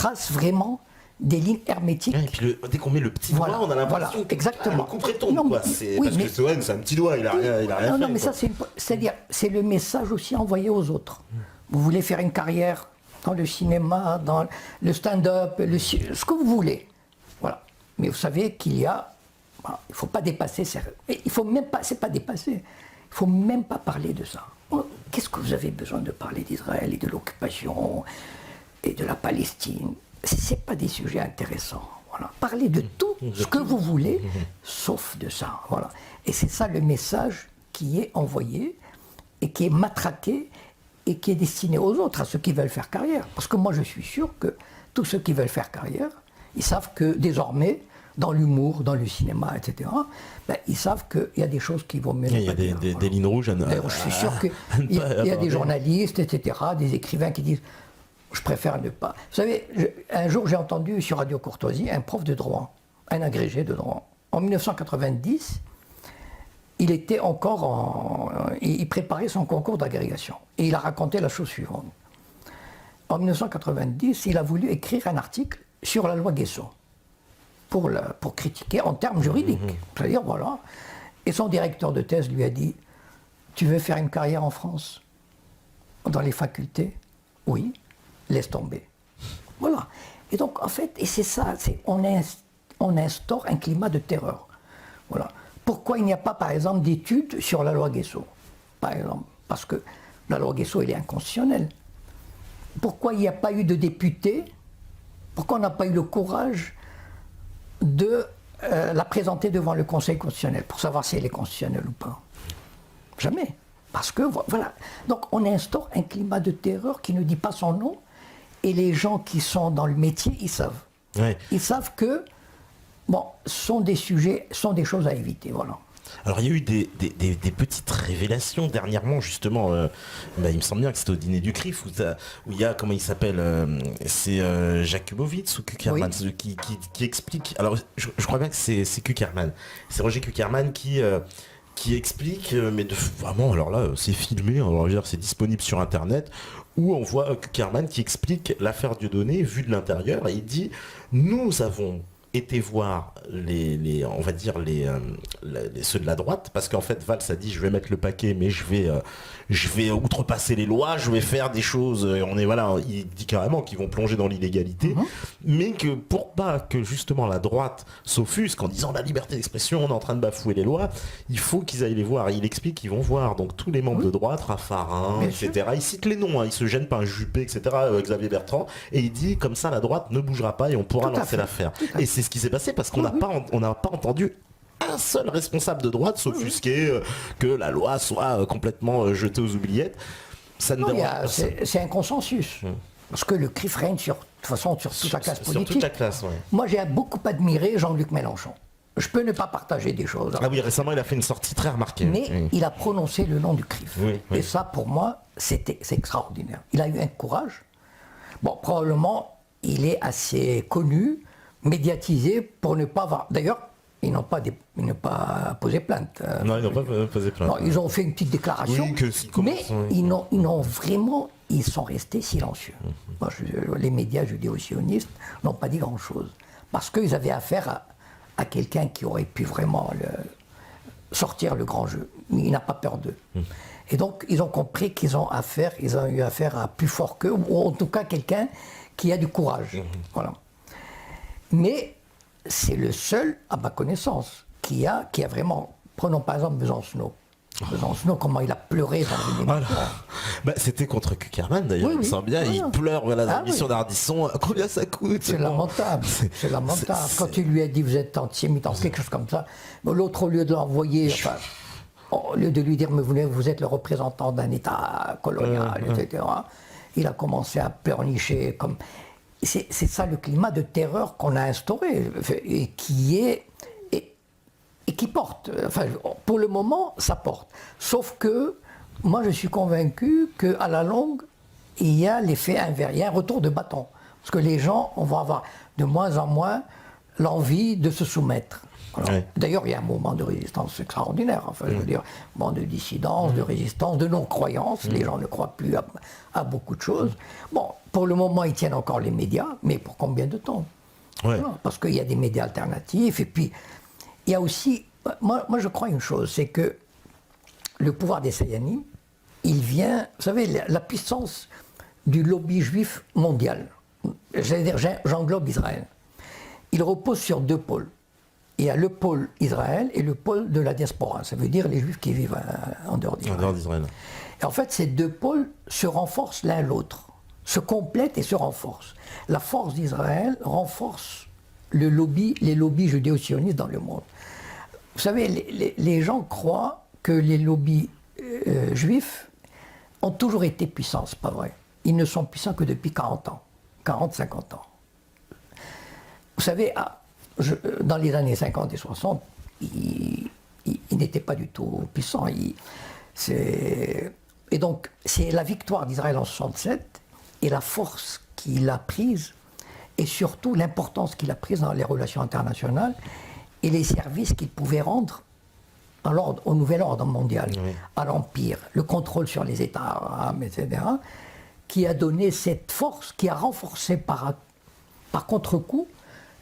trace vraiment des lignes hermétiques. Et puis dès qu'on met le petit doigt, on a l'impression que exactement. le coupe tombe. Non, Parce que Sohan, c'est un petit doigt, il a rien fait. Non, mais ça, c'est-à-dire, c'est le message aussi envoyé aux autres. Vous voulez faire une carrière dans le cinéma, dans le stand-up, ce que vous voulez. Voilà. Mais vous savez qu'il y a... il ne faut pas dépasser... Il faut même pas... C'est pas dépasser. Il ne faut même pas parler de ça. Qu'est-ce que vous avez besoin de parler d'Israël et de l'occupation et de la Palestine? Ce n'est pas des sujets intéressants. Voilà. Parlez de tout ce que vous voulez, sauf de ça. Voilà. Et c'est ça le message qui est envoyé et qui est matraqué et qui est destiné aux autres, à ceux qui veulent faire carrière. Parce que moi, je suis sûr que tous ceux qui veulent faire carrière, ils savent que désormais, dans l'humour, dans le cinéma, etc., ils savent qu'il y a des choses qui vont mener. Il y a des lignes rouges. D'ailleurs, je suis sûr qu'il y a des journalistes, etc., des écrivains qui disent « je préfère ne pas ». Vous savez, un jour, j'ai entendu sur Radio Courtoisie un prof de droit, un agrégé de droit. En 1990, il était encore il préparait son concours d'agrégation. Et il a raconté la chose suivante. En 1990, il a voulu écrire un article sur la loi Guessot pour critiquer en termes juridiques. C'est-à-dire, voilà. Et son directeur de thèse lui a dit « Tu veux faire une carrière en France dans les facultés? Oui, laisse tomber. » Voilà. Et donc, en fait, et c'est ça, on instaure un climat de terreur. Voilà. Pourquoi il n'y a pas, par exemple, d'études sur la loi Guessot? Par exemple, parce que la loi Guessot, elle est inconstitutionnelle. Pourquoi il n'y a pas eu de députés? Pourquoi on n'a pas eu le courage de la présenter devant le Conseil constitutionnel pour savoir si elle est constitutionnelle ou pas? Jamais. Parce que, voilà. Donc, on instaure un climat de terreur qui ne dit pas son nom, et les gens qui sont dans le métier, ils savent. Ouais. Ils savent que, sont des sujets, sont des choses à éviter, voilà. Alors il y a eu des petites révélations dernièrement, justement, il me semble bien que c'était au dîner du CRIF, où il y a, comment il s'appelle, c'est Jakubowicz ou Kuckerman, oui, qui explique, alors je crois bien que c'est Kuckerman, c'est Roger Kuckerman qui explique, mais vraiment, alors là, c'est filmé, on va dire, c'est disponible sur Internet, où on voit Kuckerman qui explique l'affaire Dieudonné vue de l'intérieur, et il dit, nous avons été voir on va dire ceux de la droite, parce qu'en fait Valls a dit je vais mettre le paquet, mais je vais outrepasser les lois, je vais faire des choses, il dit carrément qu'ils vont plonger dans l'illégalité, mais que pour pas que justement la droite s'offusque en disant la liberté d'expression, on est en train de bafouer les lois, il faut qu'ils aillent les voir, et il explique qu'ils vont voir donc tous les membres de droite, Raffarin, etc. Il cite les noms, il se gêne pas, un Juppé, etc., Xavier Bertrand, et il dit comme ça la droite ne bougera pas et on pourra lancer l'affaire. Et c'est ce qui s'est passé, parce qu'on n'a pas entendu un seul responsable de droite s'offusquer que la loi soit complètement jetée aux oubliettes. Ça ne c'est un consensus. Parce que le CRIF règne de toute façon sur toute la classe politique. Sur toute la classe, ouais. Moi, j'ai beaucoup admiré Jean-Luc Mélenchon. Je peux ne pas partager des choses. Ah oui, récemment, il a fait une sortie très remarquée. Mais il a prononcé le nom du CRIF. Oui. Et ça, pour moi, c'est extraordinaire. Il a eu un courage. Bon, probablement, il est assez connu, médiatisé pour ne pas avoir... D'ailleurs, ils n'ont pas posé plainte. Non, ils n'ont pas posé plainte. Non, ils ont fait une petite déclaration, mais ils sont restés silencieux. Moi, les médias judéo-sionistes n'ont pas dit grand-chose, parce qu'ils avaient affaire à quelqu'un qui aurait pu vraiment sortir le grand jeu. Mais il n'a pas peur d'eux. Et donc, ils ont compris qu'ils ont eu affaire à plus fort qu'eux, ou en tout cas quelqu'un qui a du courage. Voilà. Mais c'est le seul, à ma connaissance, qui a vraiment... Prenons par exemple Besancenot. Besancenot, comment il a pleuré dans une émission. C'était contre Kuckerman d'ailleurs, il me semble bien. Il pleure dans l'émission d'Ardisson. Combien ça coûte? C'est lamentable. C'est lamentable. Quand il lui a dit vous êtes antisémite, quelque chose comme ça, l'autre, au lieu de l'envoyer, au lieu de lui dire mais vous êtes le représentant d'un État colonial, etc., il a commencé à pleurnicher comme... C'est ça le climat de terreur qu'on a instauré et qui porte. Enfin, pour le moment, ça porte. Sauf que moi, je suis convaincu qu'à la longue, il y a l'effet inverse, il y a un retour de bâton. Parce que les gens, on va avoir de moins en moins l'envie de se soumettre. Ouais. D'ailleurs, il y a un moment de résistance extraordinaire, enfin, je veux dire, un moment de dissidence, de résistance, de non-croyance. Les gens ne croient plus à beaucoup de choses. Bon, pour le moment, ils tiennent encore les médias, mais pour combien de temps? Ouais. Voilà, parce qu'il y a des médias alternatifs, et puis il y a aussi, moi je crois une chose, c'est que le pouvoir des Sayanim, il vient, vous savez, la puissance du lobby juif mondial, j'allais dire, j'englobe Israël, il repose sur deux pôles. Il y a le pôle Israël et le pôle de la diaspora, ça veut dire les juifs qui vivent en dehors d'Israël. En dehors d'Israël. Et en fait, ces deux pôles se renforcent l'un l'autre, se complètent et se renforcent. La force d'Israël renforce les lobbies judéo-sionistes dans le monde. Vous savez, les gens croient que les lobbies juifs ont toujours été puissants, c'est pas vrai. Ils ne sont puissants que depuis 40 ans, 40-50 ans. Vous savez, dans les années 50 et 60, ils n'étaient pas du tout puissants. Et donc, c'est la victoire d'Israël en 67 et la force qu'il a prise, et surtout l'importance qu'il a prise dans les relations internationales et les services qu'il pouvait rendre au nouvel ordre mondial, oui, à l'Empire, le contrôle sur les États arabes, etc., qui a donné cette force, qui a renforcé par contre-coup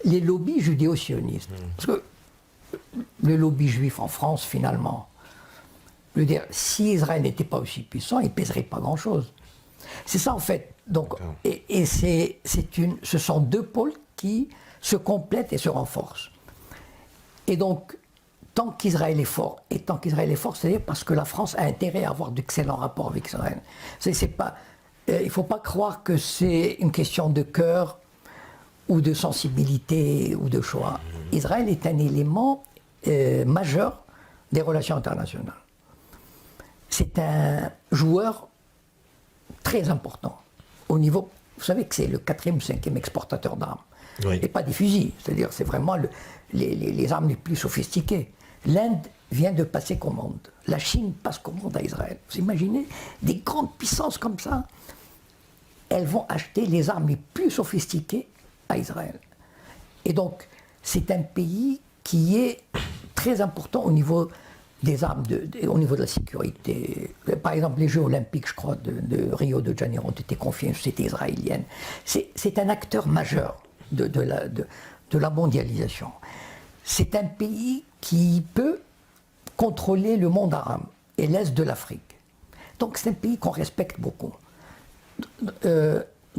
les lobbies judéo-sionistes. Parce que le lobby juif en France, finalement, je veux dire, si Israël n'était pas aussi puissant, il ne pèserait pas grand-chose. C'est ça, en fait. Donc, et ce sont deux pôles qui se complètent et se renforcent. Et donc, tant qu'Israël est fort, c'est-à-dire parce que la France a intérêt à avoir d'excellents rapports avec Israël. Il ne faut pas croire que c'est une question de cœur ou de sensibilité ou de choix. Israël est un élément majeur des relations internationales. C'est un joueur très important au niveau, vous savez que c'est le 4e ou 5e exportateur d'armes, oui, et pas des fusils, c'est-à-dire c'est vraiment les armes les plus sophistiquées. L'Inde vient de passer commande, la Chine passe commande à Israël. Vous imaginez des grandes puissances comme ça, elles vont acheter les armes les plus sophistiquées à Israël. Et donc c'est un pays qui est très important au niveau des armes, au niveau de la sécurité. Par exemple, les Jeux Olympiques, je crois, de Rio de Janeiro ont été confiés à une société israélienne. C'est un acteur majeur de la mondialisation. C'est un pays qui peut contrôler le monde arabe et l'Est de l'Afrique. Donc c'est un pays qu'on respecte beaucoup.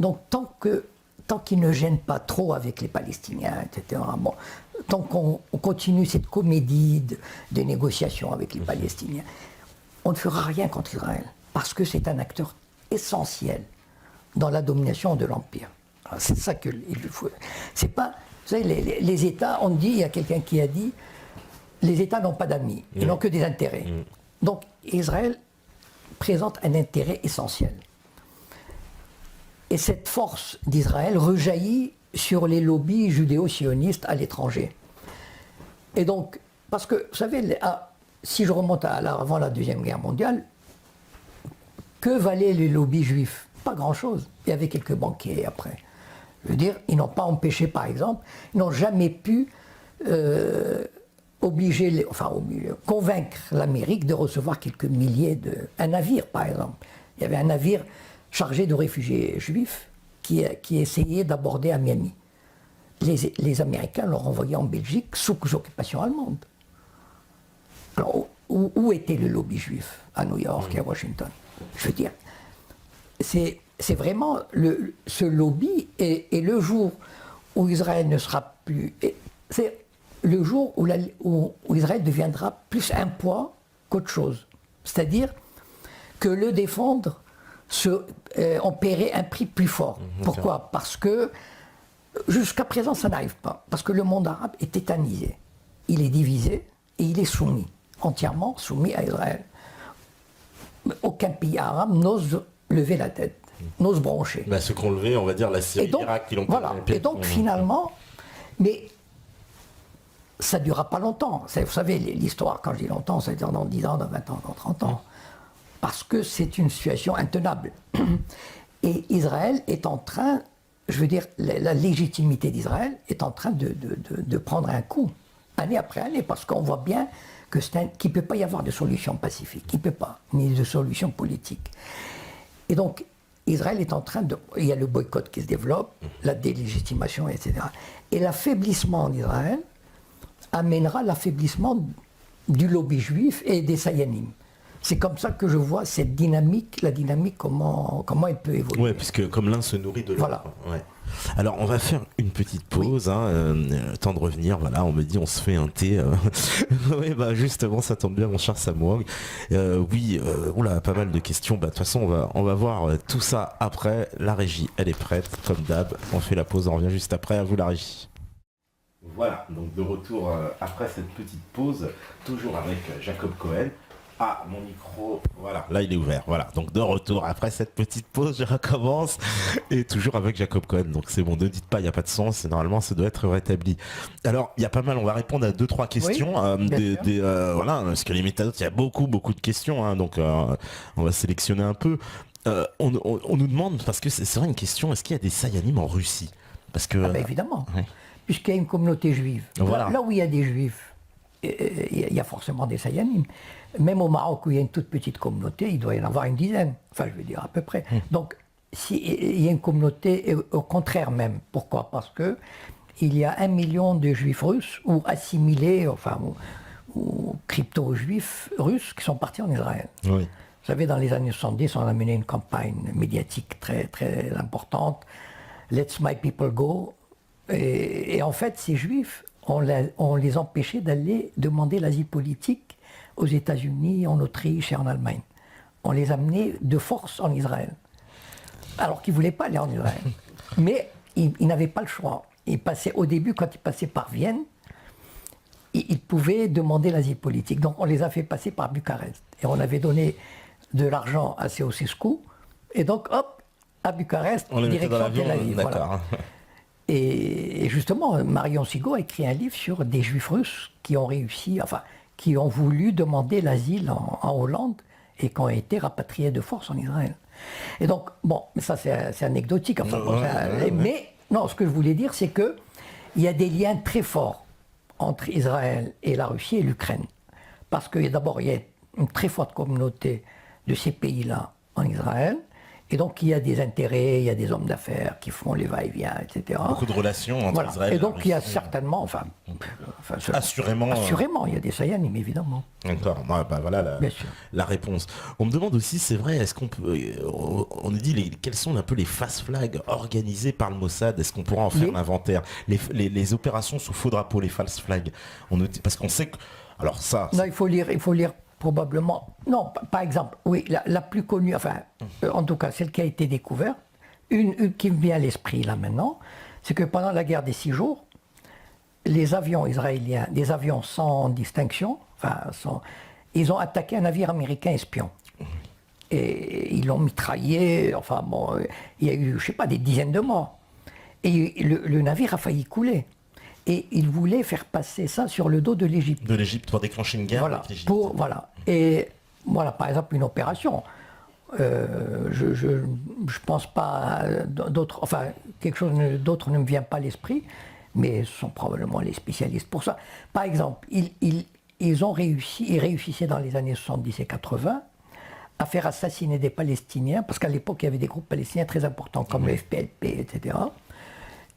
Donc tant qu'il ne gêne pas trop avec les Palestiniens, etc., bon, tant qu'on continue cette comédie de négociations avec les Palestiniens, on ne fera rien contre Israël, parce que c'est un acteur essentiel dans la domination de l'Empire. C'est ça qu'il faut. C'est pas, vous savez, les États, on dit, il y a quelqu'un qui a dit, les États n'ont pas d'amis, ils n'ont que des intérêts. Donc Israël présente un intérêt essentiel. Et cette force d'Israël rejaillit sur les lobbies judéo-sionistes à l'étranger. Et donc, parce que, vous savez, si je remonte avant la Deuxième Guerre mondiale, que valaient les lobbies juifs? Pas grand-chose. Il y avait quelques banquiers après. Je veux dire, ils n'ont pas empêché, par exemple, ils n'ont jamais pu convaincre l'Amérique de recevoir quelques milliers un navire, par exemple. Il y avait un navire chargé de réfugiés juifs qui essayait d'aborder à Miami. Les Américains l'ont renvoyé en Belgique sous occupation allemande. Alors, où était le lobby juif? À New York et à Washington. Je veux dire, c'est vraiment ce lobby, et le jour où Israël ne sera plus... C'est le jour où Israël deviendra plus un poids qu'autre chose. C'est-à-dire que le défendre, on paierait un prix plus fort. Pourquoi? Parce que jusqu'à présent, ça n'arrive pas. Parce que le monde arabe est tétanisé. Il est divisé et il est soumis, entièrement soumis à Israël. Aucun pays arabe n'ose lever la tête, n'ose broncher. Ceux qui ont levé, on va dire, la Syrie, l'Irak, qui l'ont voilà. Et donc finalement, mais ça ne durera pas longtemps. Vous savez, l'histoire, quand je dis longtemps, ça veut dire dans 10 ans, dans 20 ans, dans 30 ans. Parce que c'est une situation intenable. Et Israël est en train je veux dire, la légitimité d'Israël est en train de prendre un coup, année après année, parce qu'on voit bien qu'il ne peut pas y avoir de solution pacifique, il ne peut pas, ni de solution politique. Et donc, Israël est en train de... Il y a le boycott qui se développe, la délégitimation, etc. Et l'affaiblissement en Israël amènera l'affaiblissement du lobby juif et des Sayanim. C'est comme ça que je vois cette dynamique, la dynamique, comment elle peut évoluer. Oui, puisque comme l'un se nourrit de l'autre. Voilà. Ouais. Alors, on va faire une petite pause, temps de revenir, voilà, on me dit on se fait un thé. Oui, bah justement, ça tombe bien, mon cher Samuel. Oula, pas mal de questions. Bah, de toute façon, on va voir tout ça après. La régie, elle est prête, comme d'hab. On fait la pause, on revient juste après. À vous, la régie. Voilà, donc de retour après cette petite pause, toujours avec Jacob Cohen. Ah, mon micro, voilà, là il est ouvert, voilà. Donc de retour après cette petite pause, je recommence. Et toujours avec Jacob Cohen, donc c'est bon, ne dites pas, il n'y a pas de sens, normalement ça doit être rétabli. Alors, il y a pas mal, on va répondre à 2-3 questions. Voilà, parce que les méthodes, il y a beaucoup de questions, donc on va sélectionner un peu. On nous demande, parce que c'est vrai une question, est-ce qu'il y a des Sayanim en Russie? Parce que, évidemment, ouais. Puisqu'il y a une communauté juive. Voilà. Là où il y a des juifs, il y a forcément des Sayanim. Même au Maroc, où il y a une toute petite communauté, il doit y en avoir une dizaine. Enfin, je veux dire, à peu près. Donc, il y a une communauté, au contraire même. Pourquoi? Parce que il y a 1 million de juifs russes, ou assimilés, enfin, ou crypto-juifs russes, qui sont partis en Israël. Oui. Vous savez, dans les années 70, on a mené une campagne médiatique très, très importante. Let's my people go. Et en fait, ces juifs, on les empêchait d'aller demander l'asile politique aux États-Unis, en Autriche et en Allemagne. On les amenait de force en Israël. Alors qu'ils ne voulaient pas aller en Israël. Mais ils n'avaient pas le choix. Au début, quand ils passaient par Vienne, ils pouvaient demander l'asile politique. Donc on les a fait passer par Bucarest. Et on avait donné de l'argent à Ceausescu. Et donc, hop, à Bucarest, direction Tel Aviv. Voilà. Et justement, Marion Sigaud a écrit un livre sur des juifs russes qui ont réussi, enfin, qui ont voulu demander l'asile en Hollande et qui ont été rapatriés de force en Israël. Et donc, bon, ça c'est anecdotique. Enfin, mais non, ce que je voulais dire, c'est qu'il y a des liens très forts entre Israël et la Russie et l'Ukraine. Parce que d'abord, il y a une très forte communauté de ces pays-là en Israël. Et donc, il y a des intérêts, il y a des hommes d'affaires qui font les va-et-vient, etc. Beaucoup de relations entre Israël et donc, il y a Russie. Certainement, assurément, il y a des Sayanim, évidemment. D'accord, voilà la réponse. On me demande aussi, c'est vrai, est-ce qu'on peut... On nous dit quels sont un peu les fast flags organisés par le Mossad? Est-ce qu'on pourra en faire un inventaire? Les opérations sous faux drapeau, les fast flags. Parce qu'on sait que... Alors ça... Non, il faut lire probablement... Non, par exemple, oui, la plus connue, enfin, en tout cas, celle qui a été découverte, une qui me vient à l'esprit là maintenant, c'est que pendant la guerre des 6 jours, les avions israéliens, des avions sans distinction, ils ont attaqué un navire américain espion. Et ils l'ont mitraillé, enfin bon, il y a eu, je sais pas, des dizaines de morts. Et le navire a failli couler. Et ils voulaient faire passer ça sur le dos de l'Égypte. De l'Égypte pour déclencher une guerre avec l'Égypte. Et voilà, par exemple, une opération. Je pense pas à d'autres, enfin, quelque chose d'autre ne me vient pas à l'esprit, mais ce sont probablement les spécialistes pour ça. Par exemple, ils réussissaient dans les années 70 et 80 à faire assassiner des Palestiniens, parce qu'à l'époque, il y avait des groupes palestiniens très importants, comme le FPLP, etc.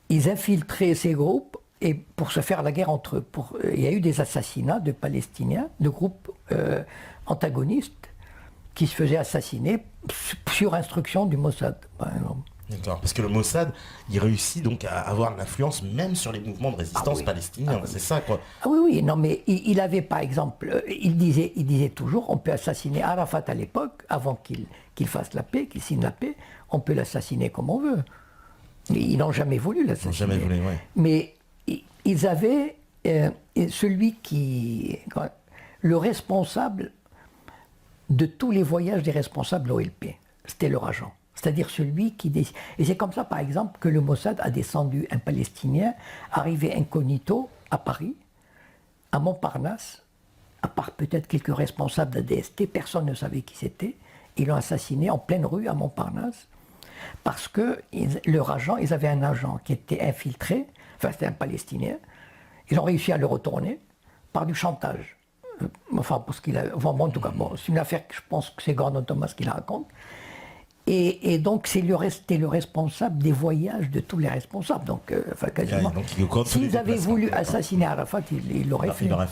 Ils infiltraient ces groupes, et pour se faire la guerre entre eux. Il y a eu des assassinats de Palestiniens, de groupes antagonistes, qui se faisaient assassiner sur instruction du Mossad, par exemple. D'accord, parce que le Mossad, il réussit donc à avoir l'influence même sur les mouvements de résistance palestiniens, c'est ça quoi. Ah oui, non mais il avait par exemple, il disait toujours, on peut assassiner Arafat à l'époque, avant qu'il fasse la paix, qu'il signe la paix, on peut l'assassiner comme on veut. Mais ils n'ont jamais voulu l'assassiner. Jamais voulu, ouais. Mais ils avaient le responsable de tous les voyages des responsables OLP, c'était leur agent. C'est-à-dire celui qui décide. Et c'est comme ça, par exemple, que le Mossad a descendu un Palestinien arrivé incognito à Paris, à Montparnasse, à part peut-être quelques responsables de la DST, personne ne savait qui c'était. Ils l'ont assassiné en pleine rue à Montparnasse. Parce que leur agent, ils avaient un agent qui était infiltré, enfin c'était un Palestinien, ils ont réussi à le retourner par du chantage. Enfin, parce qu'il a, enfin, bon, en tout cas, bon, c'est une affaire que je pense que c'est Gordon Thomas qui la raconte. Et donc, c'était le responsable des voyages de tous les responsables. Donc, enfin, quasiment. S'ils avaient voulu assassiner Arafat, ils l'auraient fait. Ouais.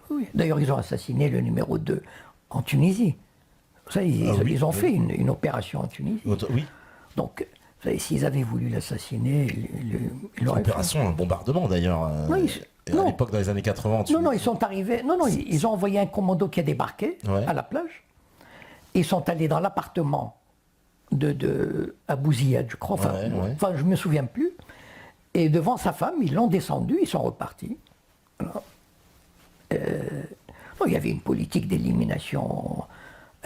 Oui. D'ailleurs, ils ont assassiné le numéro 2 en Tunisie. Ça, ils ont fait une opération en Tunisie. Oui. Donc, s'ils avaient voulu l'assassiner, ils l'auraient fait. Opération, un bombardement d'ailleurs. Oui, à l'époque, dans les années 80. Non, ils sont arrivés. Non, ils ont envoyé un commando qui a débarqué à la plage. Ils sont allés dans l'appartement de Abou Ziyad, je crois. Enfin, je ne me souviens plus. Et devant sa femme, ils l'ont descendu, ils sont repartis. Voilà. Il y avait une politique d'élimination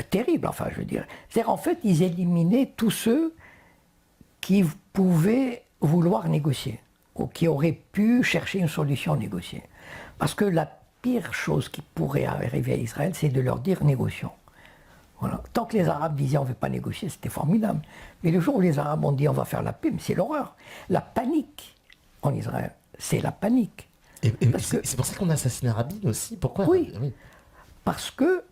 terrible, enfin, je veux dire. C'est-à-dire, en fait, ils éliminaient tous ceux qui pouvaient vouloir négocier ou qui auraient pu chercher une solution négociée. Parce que la pire chose qui pourrait arriver à Israël, c'est de leur dire négocions. Voilà. Tant que les Arabes disaient on ne veut pas négocier, c'était formidable. Mais le jour où les Arabes ont dit on va faire la paix, mais c'est l'horreur. La panique en Israël, c'est la panique. C'est pour ça qu'on a assassiné Rabin aussi. Pourquoi? Oui, parce que,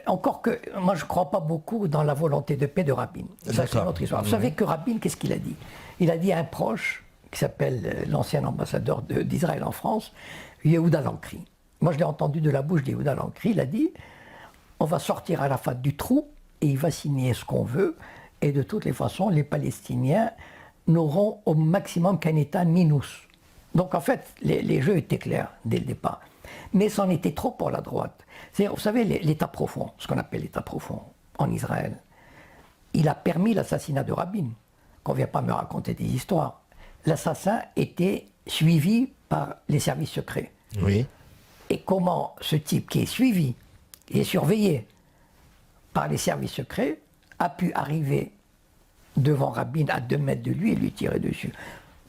encore que, moi je ne crois pas beaucoup dans la volonté de paix de Rabin. Ça c'est notre histoire. Vous savez que Rabin, qu'est-ce qu'il a dit? Il a dit à un proche, qui s'appelle l'ancien ambassadeur d'Israël en France, Yehuda Lankri. Moi je l'ai entendu de la bouche de Yehuda Lankri, il a dit on va sortir Arafat du trou et il va signer ce qu'on veut. Et de toutes les façons, les Palestiniens n'auront au maximum qu'un État minus. Donc en fait, les jeux étaient clairs dès le départ. Mais c'en était trop pour la droite. Vous savez, l'État profond, ce qu'on appelle l'État profond en Israël, il a permis l'assassinat de Rabin. Qu'on ne vient pas me raconter des histoires. L'assassin était suivi par les services secrets. Oui. Et comment ce type qui est suivi et surveillé par les services secrets, a pu arriver devant Rabin à 2 mètres de lui et lui tirer dessus.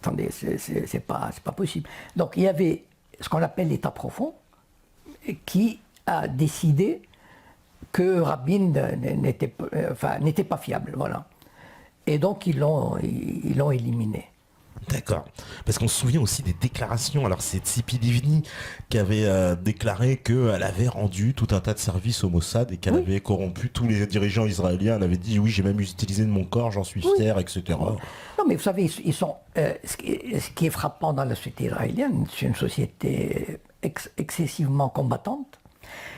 Attendez, c'est pas possible. Donc il y avait ce qu'on appelle l'État profond, qui a décidé que Rabin n'était pas fiable. Voilà. Et donc ils l'ont éliminé. D'accord. Parce qu'on se souvient aussi des déclarations. Alors c'est Tzipi Livni qui avait déclaré qu'elle avait rendu tout un tas de services au Mossad et qu'elle avait corrompu tous les dirigeants israéliens. Elle avait dit oui, j'ai même utilisé de mon corps, j'en suis fier, etc. Non mais vous savez, ils sont, ce qui est frappant dans la société israélienne, c'est une société excessivement combattante.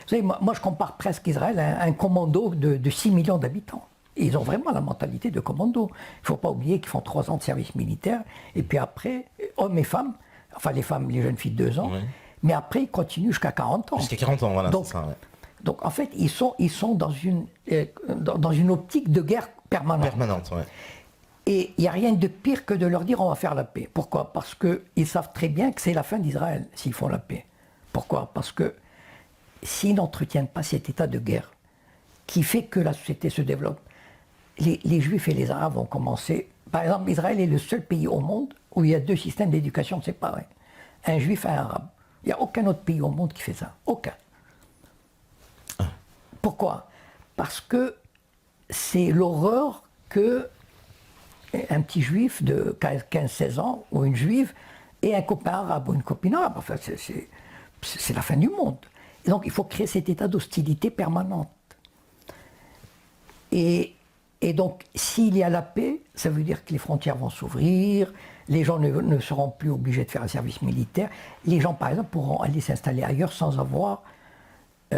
Vous savez, moi je compare presque Israël à un commando de 6 millions d'habitants. Ils ont vraiment la mentalité de commando. Il ne faut pas oublier qu'ils font 3 ans de service militaire, et puis après, hommes et femmes, enfin les femmes, les jeunes filles 2 ans, mais après ils continuent jusqu'à 40 ans. Jusqu'à 40 ans, voilà, donc, c'est ça. Ouais. Donc en fait, ils sont dans une optique de guerre permanente. Permanente, ouais. Et il n'y a rien de pire que de leur dire on va faire la paix. Pourquoi? Parce qu'ils savent très bien que c'est la fin d'Israël s'ils font la paix. Pourquoi? Parce que s'ils n'entretiennent pas cet état de guerre qui fait que la société se développe, les Juifs et les Arabes vont commencer. Par exemple, Israël est le seul pays au monde où il y a 2 systèmes d'éducation séparés. Un Juif et un Arabe. Il n'y a aucun autre pays au monde qui fait ça. Aucun. Pourquoi? Parce que c'est l'horreur que un petit Juif de 15-16 ans ou une Juive ait un copain arabe ou une copine arabe. Enfin, c'est la fin du monde. Et donc, il faut créer cet état d'hostilité permanente. Et donc, s'il y a la paix, ça veut dire que les frontières vont s'ouvrir, les gens ne seront plus obligés de faire un service militaire. Les gens, par exemple, pourront aller s'installer ailleurs sans avoir... je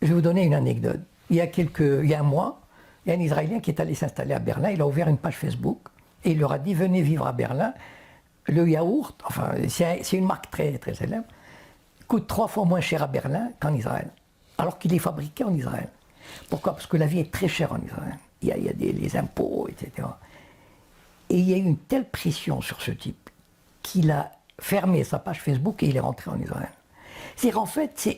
vais vous donner une anecdote. Il y a un mois, il y a un Israélien qui est allé s'installer à Berlin. Il a ouvert une page Facebook et il leur a dit « Venez vivre à Berlin. Le yaourt, enfin, c'est une marque très, très célèbre, coûte 3 fois moins cher à Berlin qu'en Israël, alors qu'il est fabriqué en Israël. Pourquoi? Parce que la vie est très chère en Israël. Il y a les impôts, etc. Et il y a eu une telle pression sur ce type qu'il a fermé sa page Facebook et il est rentré en Israël. C'est-à-dire, en fait,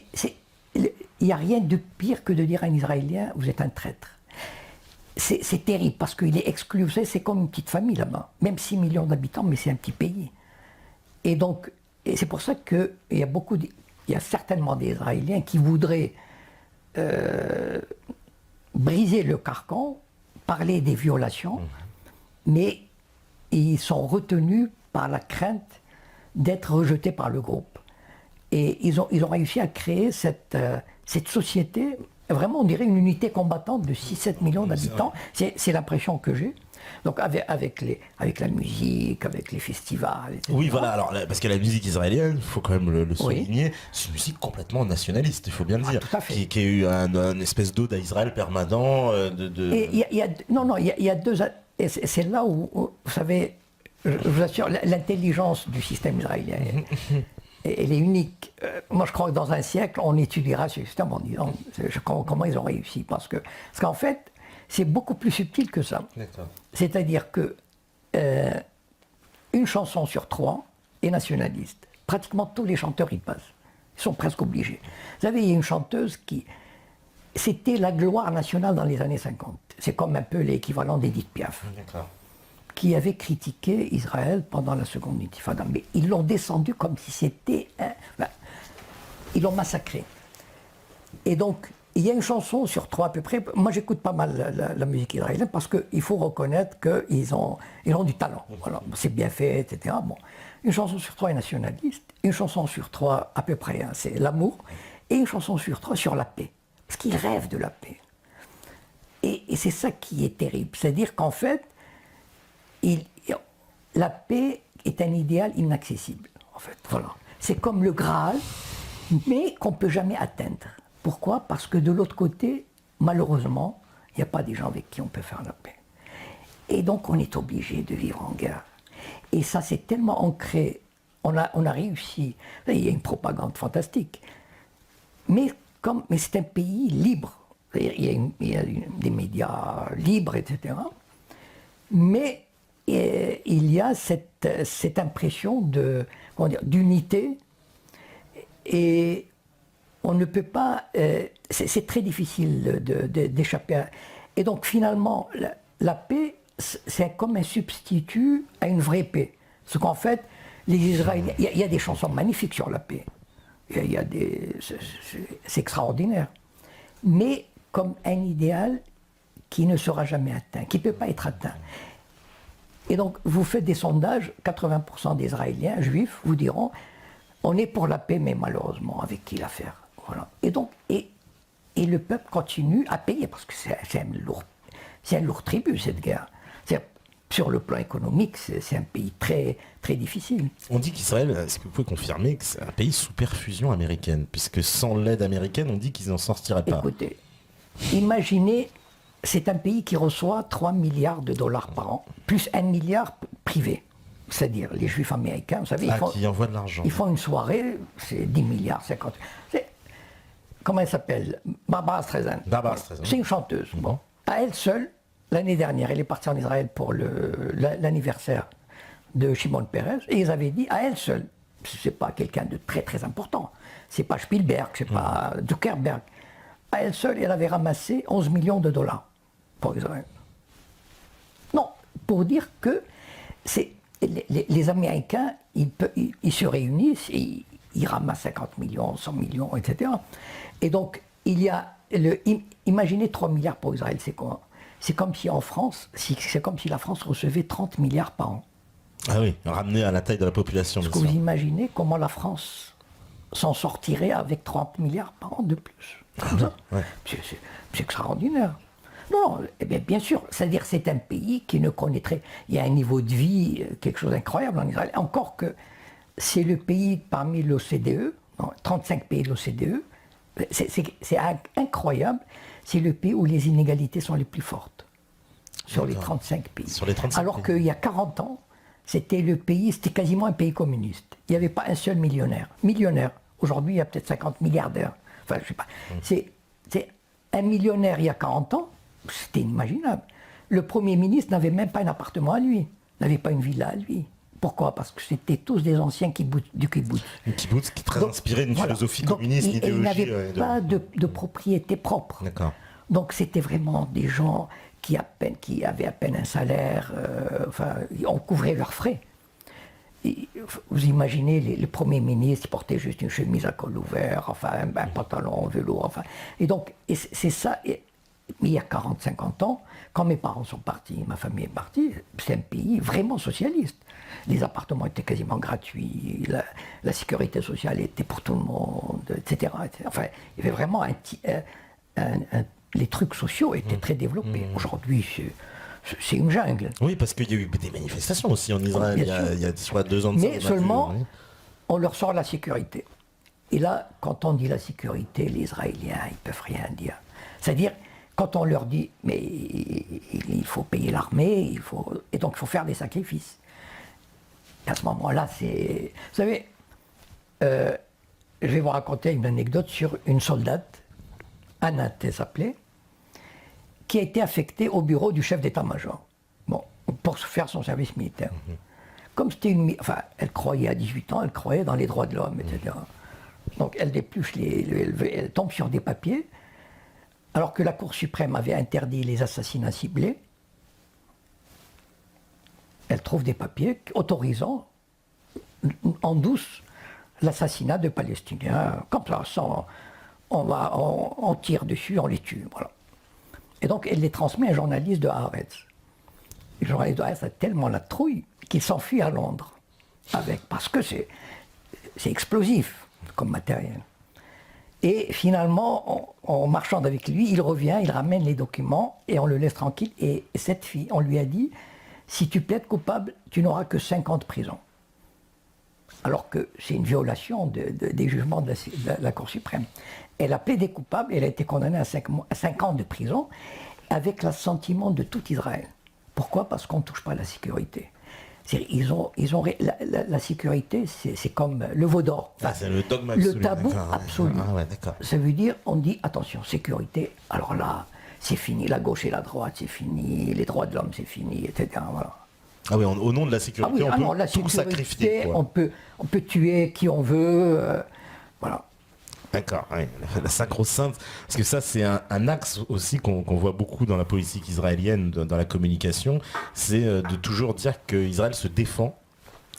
il n'y a rien de pire que de dire à un Israélien, vous êtes un traître. C'est terrible parce qu'il est exclu. Vous savez, c'est comme une petite famille là-bas. Même 6 millions d'habitants, mais c'est un petit pays. Et donc, c'est pour ça qu'il y a certainement des Israéliens qui voudraient briser le carcan, parler des violations, mais ils sont retenus par la crainte d'être rejetés par le groupe. Et ils ont réussi à créer cette société, vraiment on dirait une unité combattante de 6-7 millions d'habitants, c'est l'impression que j'ai. Donc avec la musique, avec les festivals, etc. Oui, voilà, alors, parce que la musique israélienne, il faut quand même le souligner, c'est une musique complètement nationaliste, il faut bien le dire, tout à fait. Qui a eu une espèce d'ode à Israël permanent. Et il y a deux... Et c'est là où, vous savez, je vous assure, l'intelligence du système israélien, elle est unique. Moi, je crois que dans un siècle, on étudiera ce système en disant comment ils ont réussi. Parce qu'en fait, c'est beaucoup plus subtil que ça. C'est-à-dire que une chanson sur 3 est nationaliste. Pratiquement tous les chanteurs y passent. Ils sont presque obligés. Vous savez, il y a une chanteuse qui... C'était la gloire nationale dans les années 50. C'est comme un peu l'équivalent d'Edith Piaf. Qui avait critiqué Israël pendant la seconde intifada. Mais ils l'ont descendu comme si c'était... ils l'ont massacré. Et donc, il y a une chanson sur 3 à peu près. Moi, j'écoute pas mal la musique israélienne parce qu'il faut reconnaître qu'ils ont du talent. Voilà, c'est bien fait, etc. Bon. Une chanson sur 3 est nationaliste. Une chanson sur 3, à peu près, c'est l'amour. Et une chanson sur 3 sur la paix. Parce qu'ils rêvent de la paix. Et c'est ça qui est terrible. C'est-à-dire qu'en fait, la paix est un idéal inaccessible. En fait, voilà. C'est comme le Graal, mais qu'on ne peut jamais atteindre. Pourquoi? Parce que de l'autre côté, malheureusement, il n'y a pas des gens avec qui on peut faire la paix. Et donc, on est obligé de vivre en guerre. Et ça, c'est tellement ancré. On a réussi. Il y a une propagande fantastique. Mais c'est un pays libre. Il y a des médias libres, etc. Mais il y a cette impression d'unité. Et on ne peut pas... c'est très difficile d'échapper à... Et donc finalement, la paix, c'est comme un substitut à une vraie paix. Parce qu'en fait, les Israéliens... Il y a des chansons magnifiques sur la paix. C'est extraordinaire. Mais comme un idéal qui ne sera jamais atteint, qui ne peut pas être atteint. Et donc, vous faites des sondages, 80% des Israéliens juifs vous diront on est pour la paix, mais malheureusement, avec qui la faire? Voilà. Et donc, et le peuple continue à payer, parce que c'est un lourd tribut, cette guerre. Sur le plan économique, c'est un pays très, très difficile. On dit qu'Israël, est-ce que vous pouvez confirmer que c'est un pays sous perfusion américaine? Puisque sans l'aide américaine, on dit qu'ils n'en sortiraient pas. Écoutez, imaginez, c'est un pays qui reçoit 3 milliards de dollars par an, plus 1 milliard privé. C'est-à-dire les juifs américains, vous savez, qui envoient de l'argent. Ils font une soirée, c'est 10 milliards, 50. Comment elle s'appelle? Barbara Streisand. C'est une chanteuse. Bon. À elle seule, l'année dernière, elle est partie en Israël pour l'anniversaire de Shimon Peres, et ils avaient dit, à elle seule, c'est pas quelqu'un de très très important, c'est pas Spielberg, c'est pas Zuckerberg, à elle seule, elle avait ramassé 11 millions de dollars pour Israël. Non, pour dire que les Américains, ils se réunissent, et ils ramassent 50 millions, 100 millions, etc. Et donc, il y a, imaginez 3 milliards pour Israël, c'est quoi? C'est comme si en France, c'est comme si la France recevait 30 milliards par an. Ah oui, ramené à la taille de la population. Est-ce que vous imaginez comment la France s'en sortirait avec 30 milliards par an de plus? Ouais. C'est extraordinaire. Non, eh bien sûr, c'est-à-dire c'est un pays qui ne connaîtrait... Il y a un niveau de vie, quelque chose d'incroyable en Israël. Encore que c'est le pays parmi l'OCDE, 35 pays de l'OCDE, c'est incroyable, c'est le pays où les inégalités sont les plus fortes, sur les 35 pays. Sur les 35 Alors pays. qu'il y a 40 ans, c'était quasiment un pays communiste. Il n'y avait pas un seul millionnaire. Aujourd'hui, il y a peut-être 50 milliardaires. Enfin, je sais pas. C'est un millionnaire il y a 40 ans, c'était inimaginable. Le Premier ministre n'avait même pas un appartement à lui, n'avait pas une villa à lui. Pourquoi? Parce que c'était tous des anciens du kibbutz. Un kibbutz qui est très inspiré d'une philosophie communiste, une idéologie. Il n'avait pas de propriété propre. D'accord. Donc c'était vraiment des gens qui avaient à peine un salaire, on couvrait leurs frais. Et vous imaginez les premiers ministres qui portaient juste une chemise à col ouvert, un pantalon en velours, et donc c'est ça. Mais il y a 40-50 ans, quand mes parents sont partis, ma famille est partie, c'est un pays vraiment socialiste. Les appartements étaient quasiment gratuits, la sécurité sociale était pour tout le monde, etc. Enfin, il y avait vraiment les trucs sociaux étaient très développés. Aujourd'hui, c'est une jungle. Oui, parce qu'il y a eu des manifestations aussi en Israël il y a soit 2 ans de ça. Mais seulement, on leur sort la sécurité. Et là, quand on dit la sécurité, les Israéliens, ils ne peuvent rien dire. C'est-à-dire, quand on leur dit, mais il faut payer l'armée, et donc il faut faire des sacrifices. Et à ce moment-là, c'est... Vous savez, je vais vous raconter une anecdote sur une soldate, Anat, elle s'appelait, qui a été affectée au bureau du chef d'état-major, bon, pour faire son service militaire. Comme c'était enfin, elle croyait à 18 ans, elle croyait dans les droits de l'homme, etc. Donc elle dépluche, elle tombe sur des papiers, alors que la Cour suprême avait interdit les assassinats ciblés. Elle trouve des papiers autorisant en douce l'assassinat de Palestiniens, comme ça, sans, on tire dessus, on les tue, voilà. Et donc elle les transmet à un journaliste de Haaretz. Le journaliste de Haaretz a tellement la trouille qu'il s'enfuit à Londres, parce que c'est explosif comme matériel. Et finalement, en marchant avec lui, il revient, il ramène les documents et on le laisse tranquille. Et cette fille, on lui a dit, si tu plaides coupable, tu n'auras que 5 ans de prison. Alors que c'est une violation des jugements de la Cour suprême. Elle a plaidé coupable, elle a été condamnée à 5 ans de prison, avec l'assentiment de tout Israël. Pourquoi ? Parce qu'on ne touche pas à la sécurité. La sécurité, c'est comme le veau d'or. Enfin, c'est le dogme absolu. Le tabou absolu. Ah ouais, d'accord. Ça veut dire, on dit, attention, sécurité, alors là, c'est fini, la gauche et la droite, c'est fini, les droits de l'homme, c'est fini, etc. Voilà. Ah oui, au nom de la sécurité, on peut tout sacrifier. On peut tuer qui on veut, voilà. D'accord, oui. La sacro-sainte, parce que ça c'est un axe aussi qu'on voit beaucoup dans la politique israélienne, dans la communication, c'est de toujours dire qu'Israël se défend.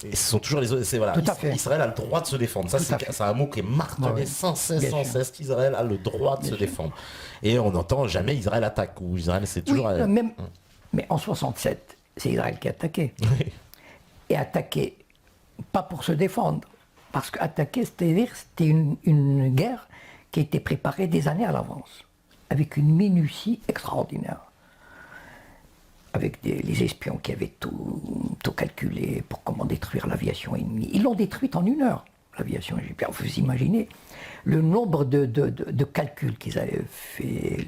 Et ce sont toujours les autres. Voilà, Israël a le droit de se défendre. Ça, c'est un mot qui est martelé sans cesse qu'Israël a le droit de se défendre. Et on n'entend jamais Israël attaque, ou Israël c'est toujours. Mais en 67, c'est Israël qui a attaqué. Oui. Et attaqué, pas pour se défendre. Parce qu'attaquer, c'est-à-dire, c'était une guerre qui a été préparée des années à l'avance, avec une minutie extraordinaire. Avec les espions qui avaient tout calculé pour comment détruire l'aviation ennemie. Ils l'ont détruite en 1 heure, l'aviation égyptienne. Vous imaginez le nombre de calculs qu'ils avaient fait,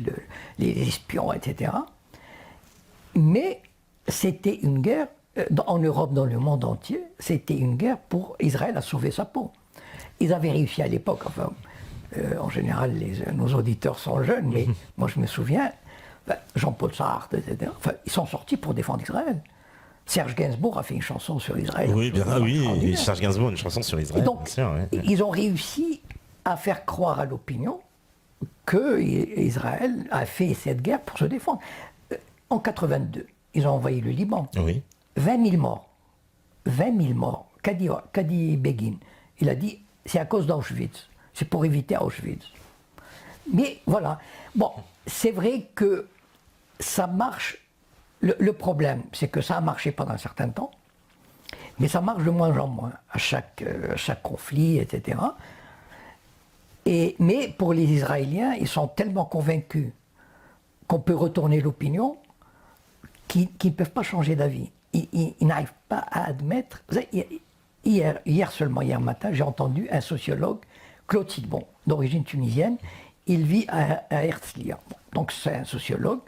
les espions, etc. Mais c'était une guerre. En Europe, dans le monde entier, c'était une guerre pour Israël à sauver sa peau. Ils avaient réussi à l'époque, enfin, en général, nos auditeurs sont jeunes, mais moi je me souviens, Jean-Paul Sartre, etc., enfin, ils sont sortis pour défendre Israël. Serge Gainsbourg a fait une chanson sur Israël. Oui, bien, oui, Serge Gainsbourg, une chanson sur Israël. Et donc, bien sûr, oui. Ils ont réussi à faire croire à l'opinion qu'Israël a fait cette guerre pour se défendre. En 82, ils ont envahi le Liban. Oui. 20 000 morts. 20 000 morts. Kadi Begin, il a dit, c'est à cause d'Auschwitz. C'est pour éviter Auschwitz. Mais voilà. Bon, c'est vrai que ça marche. Le problème, c'est que ça a marché pendant un certain temps, mais ça marche de moins en moins à chaque conflit, etc. Mais pour les Israéliens, ils sont tellement convaincus qu'on peut retourner l'opinion qu'ils ne peuvent pas changer d'avis. Ils n'arrivent pas à admettre. Hier matin, j'ai entendu un sociologue, Claude Sidbon, d'origine tunisienne. Il vit à Herzliya. Donc c'est un sociologue.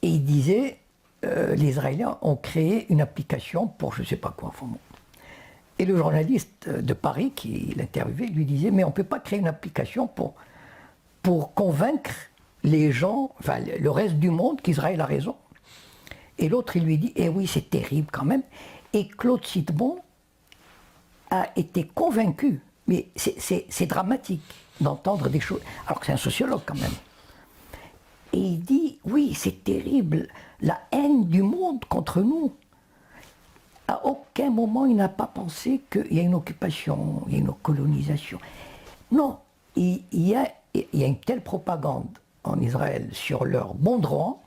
Et il disait, les Israéliens ont créé une application pour je ne sais pas quoi. Enfin, bon. Et le journaliste de Paris qui l'interviewait lui disait, mais on ne peut pas créer une application pour convaincre les gens, enfin le reste du monde qu'Israël a raison. Et l'autre, il lui dit, eh oui, c'est terrible quand même. Et Claude Sidbon a été convaincu, mais c'est dramatique d'entendre des choses, alors que c'est un sociologue quand même. Et il dit, oui, c'est terrible, la haine du monde contre nous. À aucun moment, il n'a pas pensé qu'il y a une occupation, il y a une colonisation. Non, il y a une telle propagande en Israël sur leur bon droit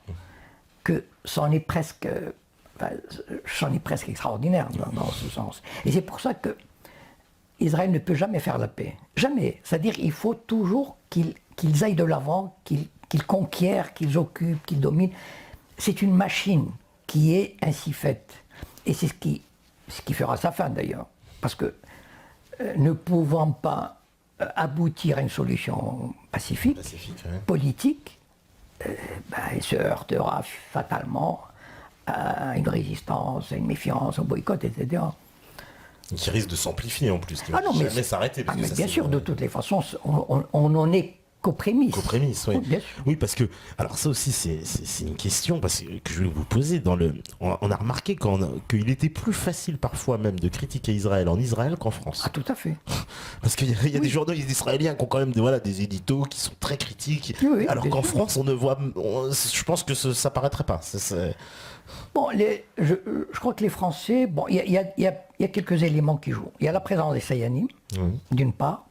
que c'en est presque extraordinaire dans ce sens. Et c'est pour ça que Israël ne peut jamais faire la paix. Jamais. C'est-à-dire qu'il faut toujours qu'ils aillent de l'avant, qu'ils conquièrent, qu'ils occupent, qu'ils dominent. C'est une machine qui est ainsi faite. Et c'est ce qui fera sa fin d'ailleurs. Parce que ne pouvant pas aboutir à une solution pacifique politique, il se heurtera fatalement à une résistance, à une méfiance, au boycott, etc. Qui risque de s'amplifier en plus, qui ne va jamais s'arrêter. Bien sûr, de toutes les façons, on n'en est qu'aux prémices. Qu'aux prémices, oui. Oui, parce que, alors ça aussi, c'est une question que je vais vous poser. On a remarqué qu'il était plus facile parfois même de critiquer Israël en Israël qu'en France. Ah, tout à fait. Parce qu'il y a des journalistes israéliens qui ont quand même des éditos qui sont très critiques, alors qu'en France, je pense que ça paraîtrait pas. Bon, je crois que les Français, il y a quelques éléments qui jouent. Il y a la présence des Sayanim, d'une part.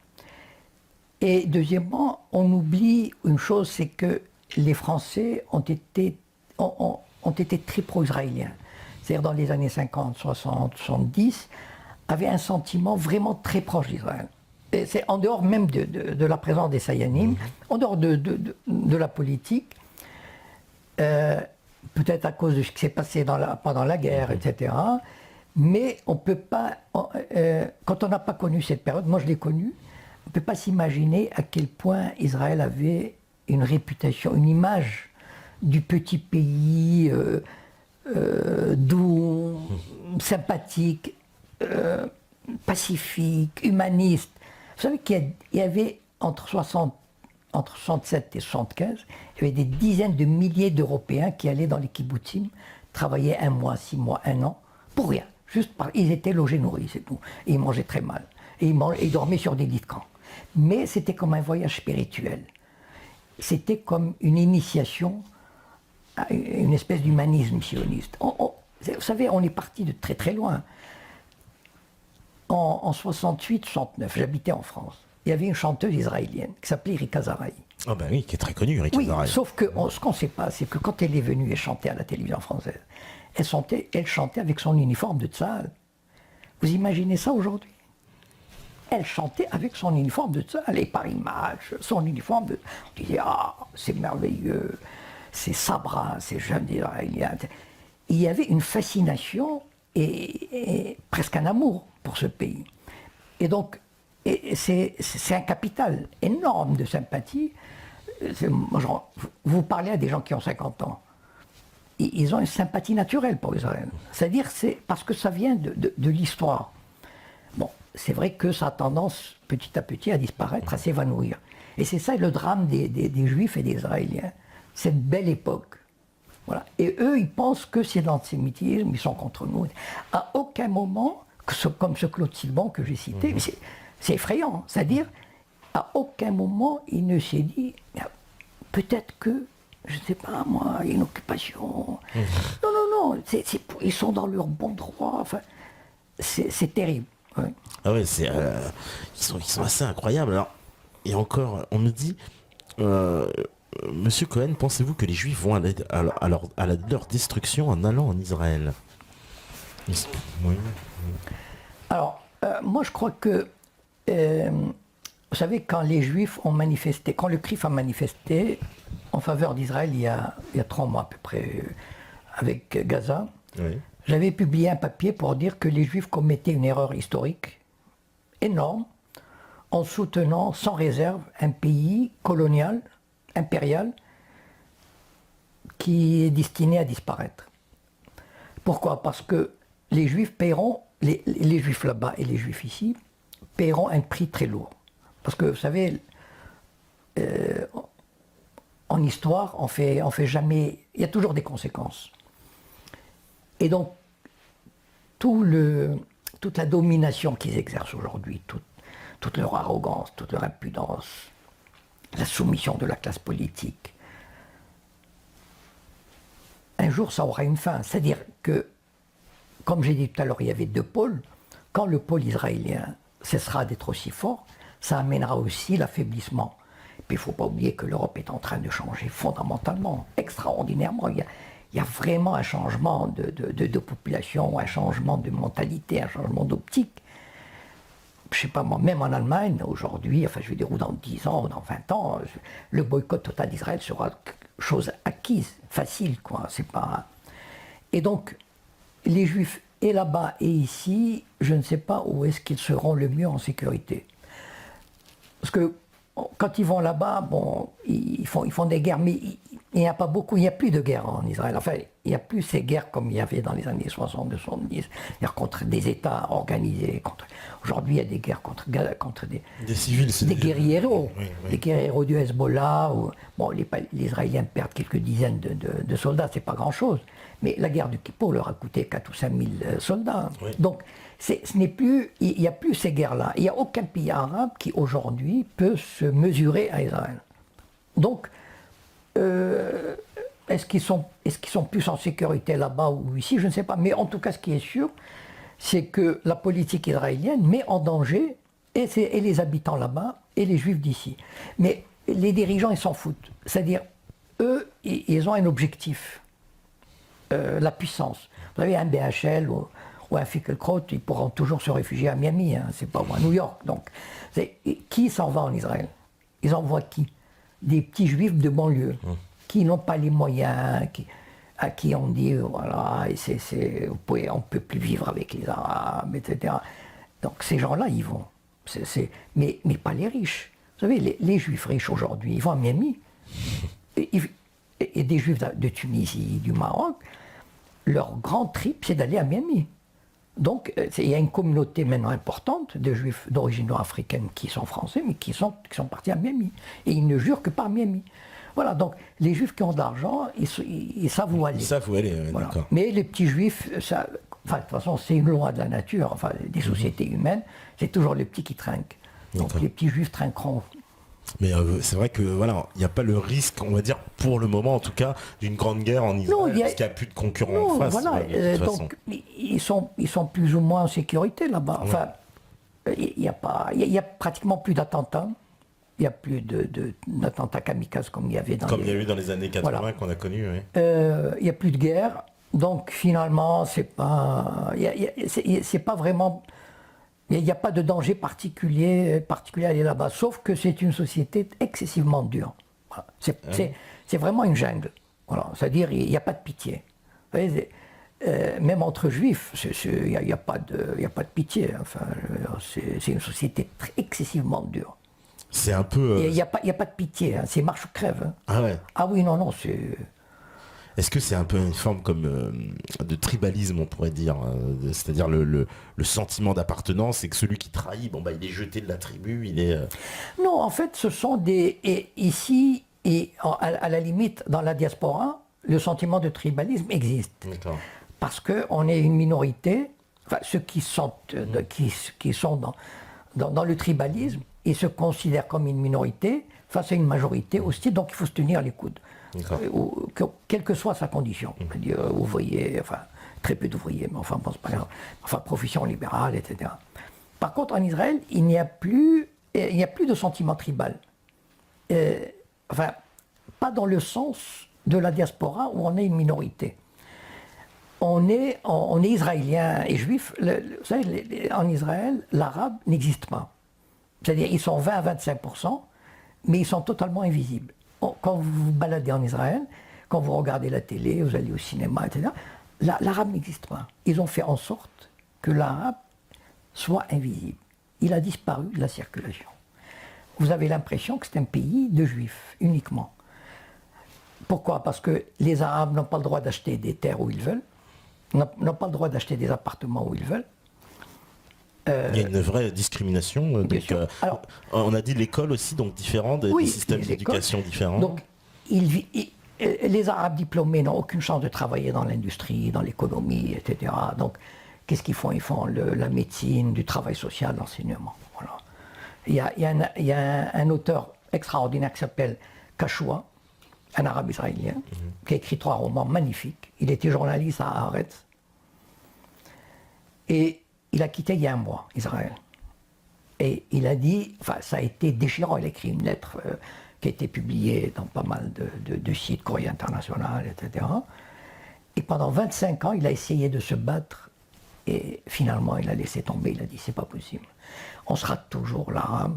Et deuxièmement, on oublie une chose, c'est que les Français ont été très pro-israéliens. C'est-à-dire dans les années 50, 60, 70, avaient un sentiment vraiment très proche d'Israël. Et c'est en dehors même de la présence des Sayanim, en dehors de la politique, peut-être à cause de ce qui s'est passé pendant la guerre, etc. Mais on ne peut pas, quand on n'a pas connu cette période, moi je l'ai connue, on ne peut pas s'imaginer à quel point Israël avait une réputation, une image du petit pays doux, sympathique, pacifique, humaniste. Vous savez qu'il y avait entre 67 et 75, il y avait des dizaines de milliers d'Européens qui allaient dans les kibbutzim, travaillaient 1 mois, 6 mois, 1 an, pour rien. Ils étaient logés, nourris, c'est tout. Et ils mangeaient très mal. Et ils dormaient sur des lits de camp. Mais c'était comme un voyage spirituel. C'était comme une initiation à une espèce d'humanisme sioniste. Vous savez, on est parti de très très loin. En 68, 69, j'habitais en France. Il y avait une chanteuse israélienne qui s'appelait Rika Zarahi. Ah ben oui, qui est très connue, Rika Zarahi. Sauf que ce qu'on ne sait pas, c'est que quand elle est venue et chantait à la télévision française, elle chantait avec son uniforme de Tsahal. Vous imaginez ça aujourd'hui? Elle chantait avec son uniforme de Tsahal, et par image, son uniforme de... On disait, c'est merveilleux, c'est Sabra, ces jeunes Israéliens. Il y avait une fascination et presque un amour pour ce pays. Et donc, c'est un capital énorme de sympathie. Vous parlez à des gens qui ont 50 ans. Ils ont une sympathie naturelle pour Israël. C'est-à-dire, c'est parce que ça vient de l'histoire. Bon, c'est vrai que ça a tendance, petit à petit, à disparaître, à s'évanouir. Et c'est ça le drame des Juifs et des Israéliens. Cette belle époque. Voilà. Et eux, ils pensent que c'est l'antisémitisme, ils sont contre nous. À aucun moment, comme ce Claude Silban que j'ai cité, c'est effrayant. C'est-à-dire, à aucun moment, il ne s'est dit, peut-être que, je ne sais pas moi, il y a une occupation. Non, ils sont dans leur bon droit. Enfin, c'est terrible. Ouais. Ah ouais, ils sont assez incroyables. Alors, et encore, on me dit, Monsieur Cohen, pensez-vous que les Juifs vont à leur destruction en allant en Israël? Oui. Alors, moi je crois que, vous savez, quand les Juifs ont manifesté, quand le CRIF a manifesté en faveur d'Israël il y a 3 mois à peu près, avec Gaza, oui. J'avais publié un papier pour dire que les Juifs commettaient une erreur historique énorme en soutenant sans réserve un pays colonial, impérial, qui est destiné à disparaître. Pourquoi? Parce que les Juifs paieront, les Juifs là-bas et les Juifs ici, paieront un prix très lourd. Parce que, vous savez, en histoire, on fait jamais... Il y a toujours des conséquences. Et donc, toute la domination qu'ils exercent aujourd'hui, toute leur arrogance, toute leur impudence, la soumission de la classe politique, un jour ça aura une fin. C'est-à-dire que, comme j'ai dit tout à l'heure, il y avait 2 pôles. Quand le pôle israélien cessera d'être aussi fort, ça amènera aussi l'affaiblissement. puis il ne faut pas oublier que l'Europe est en train de changer fondamentalement, extraordinairement. Il y a vraiment un changement de population, un changement de mentalité, un changement d'optique. Je ne sais pas moi, même en Allemagne, aujourd'hui, enfin je veux dire, ou dans 10 ans, ou dans 20 ans, le boycott total d'Israël sera chose acquise, facile, quoi. C'est pas... Et donc, les Juifs, et là-bas et ici, je ne sais pas où est-ce qu'ils seront le mieux en sécurité. Parce que quand ils vont là-bas, bon, ils font des guerres, mais il n'y a pas beaucoup, il n'y a plus de guerre en Israël. Enfin, il n'y a plus ces guerres comme il y avait dans les années 60, 70, c'est-à-dire contre des États organisés. Aujourd'hui, il y a des guerres contre des civils, des guerrieros, oui. des guerrieros du Hezbollah. Bon, les Israéliens perdent quelques dizaines de soldats, c'est pas grand-chose. Mais la guerre du Kippour leur a coûté 4 ou 5 000 soldats. Oui. Donc, ce n'est plus, il n'y a plus ces guerres-là. Il n'y a aucun pays arabe qui aujourd'hui peut se mesurer à Israël. Donc, est-ce qu'ils sont plus en sécurité là-bas ou ici? Je ne sais pas. Mais en tout cas, ce qui est sûr, c'est que la politique israélienne met en danger et les habitants là-bas et les Juifs d'ici. Mais les dirigeants, ils s'en foutent. C'est-à-dire, eux, ils ont un objectif. La puissance. Vous savez, un BHL ou un Finkelkraut, ils pourront toujours se réfugier à Miami, hein, c'est pas à New York. Donc, qui s'en va en Israël? Ils envoient qui? Des petits juifs de banlieue, qui n'ont pas les moyens, à qui on dit, voilà, on ne peut plus vivre avec les Arabes, etc. Donc ces gens-là, ils vont. Mais pas les riches. Vous savez, les juifs riches aujourd'hui, ils vont à Miami. Et des juifs de Tunisie, du Maroc, leur grand trip, c'est d'aller à Miami. Donc, il y a une communauté maintenant importante de juifs d'origine nord-africaine qui sont français, mais qui sont partis à Miami. Et ils ne jurent que par Miami. Voilà, donc les juifs qui ont de l'argent, ils savent où aller. Ils savent où aller, voilà. d'accord. Mais les petits juifs, enfin, de toute façon, c'est une loi de la nature, enfin, des sociétés humaines, c'est toujours les petits qui trinquent. Donc les petits juifs trinqueront. Mais c'est vrai que voilà, il n'y a pas le risque, on va dire, pour le moment en tout cas, d'une grande guerre en Israël, parce qu'il n'y a plus de concurrents en face. Voilà, donc ils sont plus ou moins en sécurité là-bas. Ouais. Enfin, il y a pratiquement plus d'attentats. Il n'y a plus d'attentats kamikazes comme il y avait il y a eu dans les années 80 voilà. Qu'on a connu. Oui. Il n'y a plus de guerre. Donc finalement, c'est pas vraiment. Il n'y a pas de danger particulier à aller là-bas, sauf que c'est une société excessivement dure. Voilà. C'est vraiment une jungle. Voilà. C'est-à-dire, il n'y a pas de pitié. Vous voyez, même entre juifs, il n'y a pas de pitié. Enfin, c'est une société excessivement dure. C'est un peu... Il n'y a pas de pitié, hein. C'est marche ou crève. Hein. Ah ouais. Ah oui, non, c'est... Est-ce que c'est un peu une forme comme de tribalisme, on pourrait dire, c'est-à-dire le sentiment d'appartenance, et que celui qui trahit, il est jeté de la tribu, il est... Non, en fait, ce sont des... Et ici, à la limite, dans la diaspora, le sentiment de tribalisme existe. D'accord. Parce qu'on est une minorité, enfin, ceux qui sont dans le tribalisme, ils se considèrent comme une minorité face à une majorité hostile, donc il faut se tenir les coudes. Quelle que soit sa condition, c'est-à-dire ouvrier, enfin très peu d'ouvriers, mais enfin bon, c'est pas grave, enfin profession libérale, etc. Par contre, en Israël, il n'y a plus de sentiment tribal. Enfin, pas dans le sens de la diaspora où on est une minorité. On est israélien et juif. Vous savez, en Israël, l'arabe n'existe pas. C'est-à-dire, ils sont 20 à 25%, mais ils sont totalement invisibles. Quand vous vous baladez en Israël, quand vous regardez la télé, vous allez au cinéma, etc., l'arabe n'existe pas. Ils ont fait en sorte que l'arabe soit invisible. Il a disparu de la circulation. Vous avez l'impression que c'est un pays de juifs uniquement. Pourquoi? Parce que les arabes n'ont pas le droit d'acheter des terres où ils veulent, n'ont pas le droit d'acheter des appartements où ils veulent. Il y a une vraie discrimination. Donc, alors, on a dit l'école aussi, donc différent, des systèmes d'éducation différents. Donc, les Arabes diplômés n'ont aucune chance de travailler dans l'industrie, dans l'économie, etc. Donc, qu'est-ce qu'ils font? Ils font la médecine, du travail social, l'enseignement. Voilà. Il y a un auteur extraordinaire qui s'appelle Kashoua, un arabe israélien, qui a écrit 3 romans magnifiques. Il était journaliste à Haaretz. Et il a quitté il y a 1 mois Israël. Et il a dit, enfin ça a été déchirant, il a écrit une lettre qui a été publié dans pas mal de sites, Courrier International, etc. Et pendant 25 ans, il a essayé de se battre et finalement, il a laissé tomber, il a dit c'est pas possible. On sera toujours l'arabe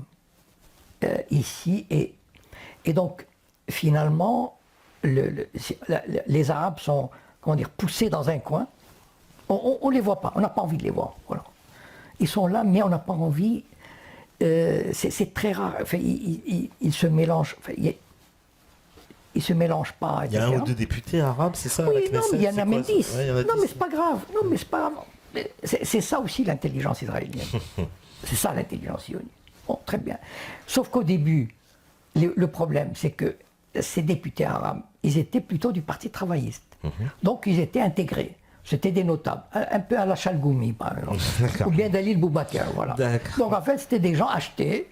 ici. Et donc, finalement, les Arabes sont, comment dire, poussés dans un coin. On ne les voit pas, on n'a pas envie de les voir. Voilà. Ils sont là, mais on n'a pas envie. C'est très rare. Enfin, ils se mélangent. Enfin, ils se mélangent pas. Il y a un ou deux députés arabes, c'est ça? Oui, non, mais il y en a même 10. Ouais, non, mais c'est pas grave. Non, mais c'est pas grave. C'est ça aussi l'intelligence israélienne. C'est ça l'intelligence sioniste. Bon, très bien. Sauf qu'au début, le problème, c'est que ces députés arabes, ils étaient plutôt du Parti travailliste. Donc ils étaient intégrés. C'était des notables, un peu à la Chalgoumi, par exemple, ou bien Dalil Boubacar, voilà. Donc en fait, c'était des gens achetés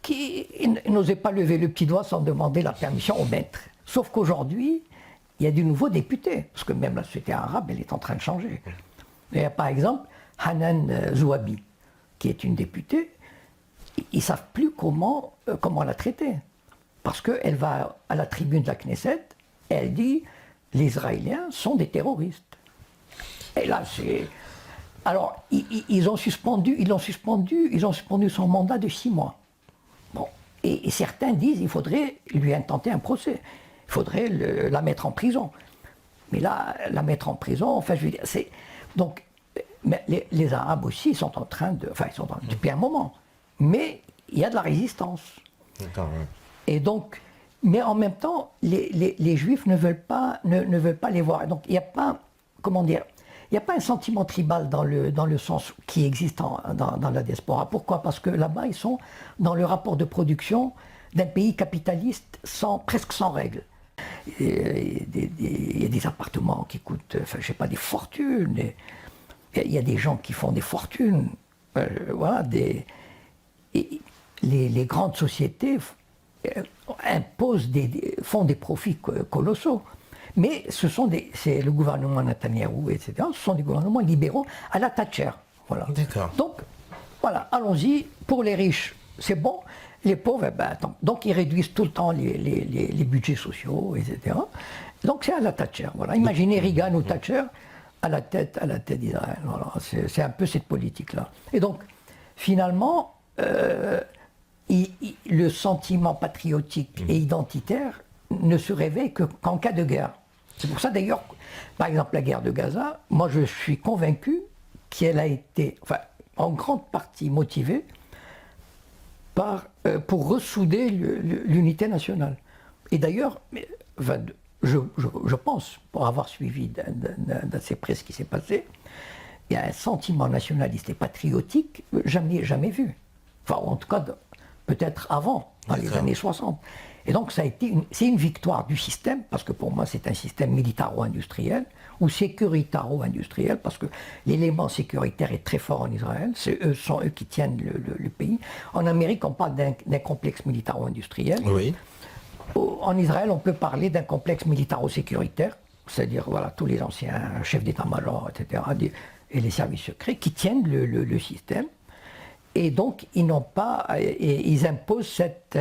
qui n'osaient pas lever le petit doigt sans demander la permission au maître. Sauf qu'aujourd'hui, il y a de nouveaux députés, parce que même la société arabe, elle est en train de changer. Il y a par exemple Hanan Zouabi, qui est une députée, ils ne savent plus comment la traiter. Parce qu'elle va à la tribune de la Knesset, et elle dit les Israéliens sont des terroristes. Et là, c'est. Alors, ils ont suspendu son mandat de 6 mois. Bon. Et certains disent qu'il faudrait lui intenter un procès. Il faudrait la mettre en prison. Mais là, la mettre en prison, enfin, je veux dire, c'est. Donc, mais les Arabes aussi sont en train de. Enfin, ils sont depuis un moment. Mais il y a de la résistance. D'accord, ouais. Et donc. Mais en même temps, les Juifs ne veulent pas les voir. Donc, il n'y a pas. Comment dire? Il n'y a pas un sentiment tribal dans le sens qui existe dans la diaspora. Pourquoi? Parce que là-bas, ils sont dans le rapport de production d'un pays capitaliste presque sans règles. Il y a des appartements qui coûtent, enfin, je sais pas, des fortunes. Il y a des gens qui font des fortunes. Voilà, les grandes sociétés font des profits colossaux. Mais c'est le gouvernement Netanyahou, etc. Ce sont des gouvernements libéraux à la Thatcher. Voilà. D'accord. Donc, voilà, allons-y. Pour les riches, c'est bon. Les pauvres, donc ils réduisent tout le temps les budgets sociaux, etc. Donc c'est à la Thatcher. Voilà. Imaginez Reagan ou Thatcher à la tête d'Israël. Voilà. C'est un peu cette politique-là. Et donc, finalement, le sentiment patriotique et identitaire ne se réveille qu'en cas de guerre. C'est pour ça d'ailleurs, par exemple la guerre de Gaza, moi je suis convaincu qu'elle a été, enfin, en grande partie motivée pour ressouder l'unité nationale. Et d'ailleurs, je pense, pour avoir suivi d'assez près ce qui s'est passé, il y a un sentiment nationaliste et patriotique jamais vu. Enfin, en tout cas, peut-être avant, dans les années 60. Et donc, c'est une victoire du système, parce que pour moi, c'est un système militaro-industriel, ou sécuritaro-industriel, parce que l'élément sécuritaire est très fort en Israël, sont eux qui tiennent le pays. En Amérique, on parle d'un complexe militaro-industriel. Oui. En Israël, on peut parler d'un complexe militaro-sécuritaire, c'est-à-dire voilà, tous les anciens chefs d'état-major, etc., et les services secrets qui tiennent le système. Et donc, ils imposent cette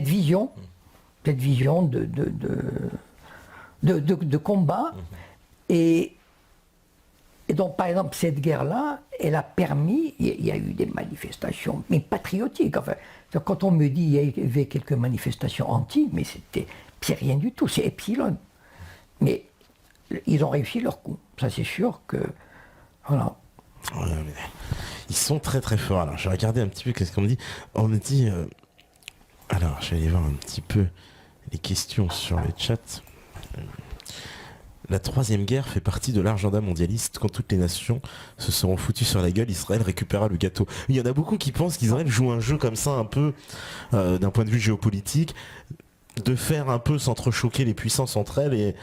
vision de combat. Et donc, par exemple, cette guerre-là, elle a permis, il y a eu des manifestations, mais patriotiques. Enfin, quand on me dit qu'il y avait quelques manifestations anti, mais c'est rien du tout, c'est epsilon. Mais ils ont réussi leur coup. Ça, c'est sûr que. Voilà. Ils sont très très forts. Alors, je vais regarder un petit peu qu'est-ce qu'on me dit. On me dit. Alors, je vais aller voir un petit peu les questions sur le chat. La troisième guerre fait partie de l'agenda mondialiste. Quand toutes les nations se seront foutues sur la gueule, Israël récupérera le gâteau. Il y en a beaucoup qui pensent qu'Israël joue un jeu comme ça, un peu d'un point de vue géopolitique, de faire un peu s'entrechoquer les puissances entre elles et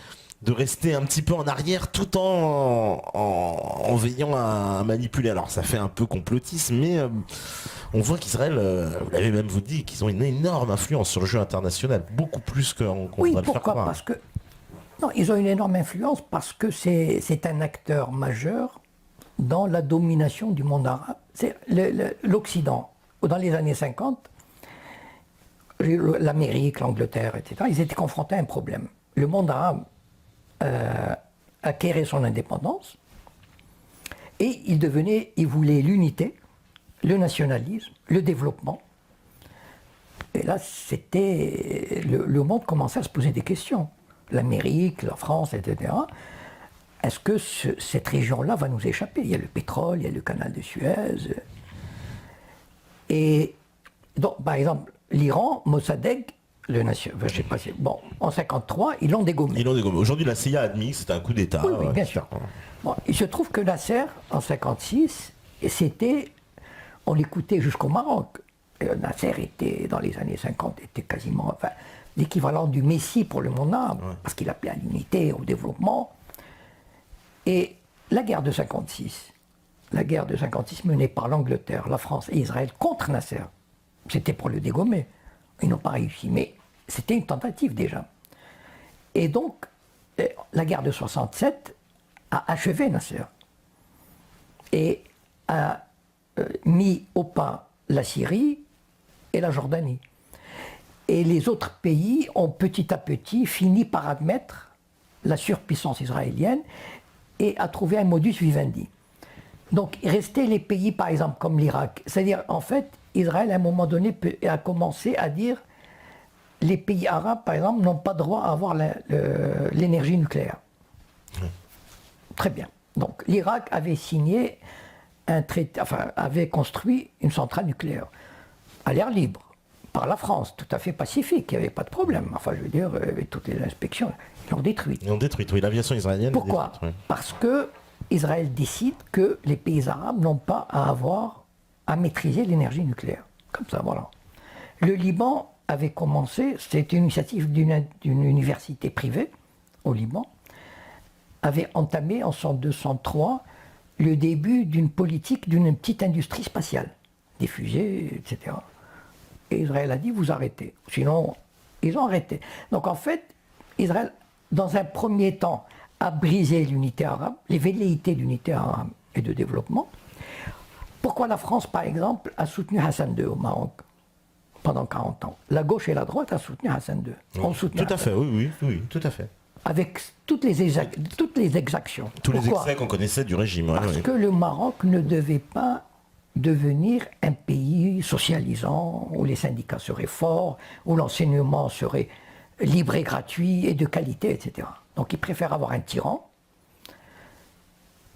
de rester un petit peu en arrière tout en veillant à manipuler. Alors ça fait un peu complotisme, mais on voit qu'Israël, vous l'avez même vous dit, qu'ils ont une énorme influence sur le jeu international, beaucoup plus qu'on oui, va le faire pourquoi? croire. Parce que non, ils ont une énorme influence parce que c'est un acteur majeur dans la domination du monde arabe. C'est l'Occident. Dans les années 50, l'Amérique, l'Angleterre, etc., ils étaient confrontés à un problème. Le monde arabe acquérait son indépendance et il voulait l'unité, le nationalisme, le développement. Et là, le monde commençait à se poser des questions. L'Amérique, la France, etc. Est-ce que cette région-là va nous échapper? Il y a le pétrole, il y a le canal de Suez. Et donc, par exemple, l'Iran, Mossadegh, je sais pas si, bon, en 1953, ils l'ont dégommé. Aujourd'hui, la CIA a admis que c'était un coup d'État. Oui, bien sûr. Bon, il se trouve que Nasser, en 1956, on l'écoutait jusqu'au Maroc. Nasser était, dans les années 50, était quasiment l'équivalent du Messie pour le monde arabe, parce qu'il appelait à l'unité, au développement. Et la guerre de 1956 menée par l'Angleterre, la France et Israël contre Nasser, c'était pour le dégommer. Ils n'ont pas réussi, mais c'était une tentative déjà. Et donc, la guerre de 1967 a achevé Nasser et a mis au pas la Syrie et la Jordanie. Et les autres pays ont petit à petit fini par admettre la surpuissance israélienne et à trouver un modus vivendi. Donc, il restait les pays, par exemple, comme l'Irak. C'est-à-dire, en fait, Israël, à un moment donné, a commencé à dire les pays arabes, par exemple, n'ont pas droit à avoir l'énergie nucléaire. Très bien. Donc, l'Irak avait signé un traité, avait construit une centrale nucléaire à l'air libre, par la France, tout à fait pacifique, il n'y avait pas de problème. Enfin, je veux dire, avec toutes les inspections, ils l'ont détruite. Ils l'ont détruite, oui, l'aviation israélienne. Pourquoi? Parce que Israël décide que les pays arabes n'ont pas à maîtriser l'énergie nucléaire. Comme ça, voilà. Le Liban avait commencé, c'était une initiative d'une université privée au Liban, avait entamé en 1902-1903 le début d'une politique d'une petite industrie spatiale, des fusées, etc. Et Israël a dit, vous arrêtez. Sinon, ils ont arrêté. Donc en fait, Israël, dans un premier temps, a brisé l'unité arabe, les velléités d'unité arabe et de développement. Pourquoi la France, par exemple, a soutenu Hassan II au Maroc pendant 40 ans? La gauche et la droite a soutenu Hassan II. Tout à fait, oui, tout à fait. Avec toutes les exactions. Tous les excès qu'on connaissait du régime. Parce que le Maroc ne devait pas devenir un pays socialisant, où les syndicats seraient forts, où l'enseignement serait libre et gratuit et de qualité, etc. Donc il préfère avoir un tyran.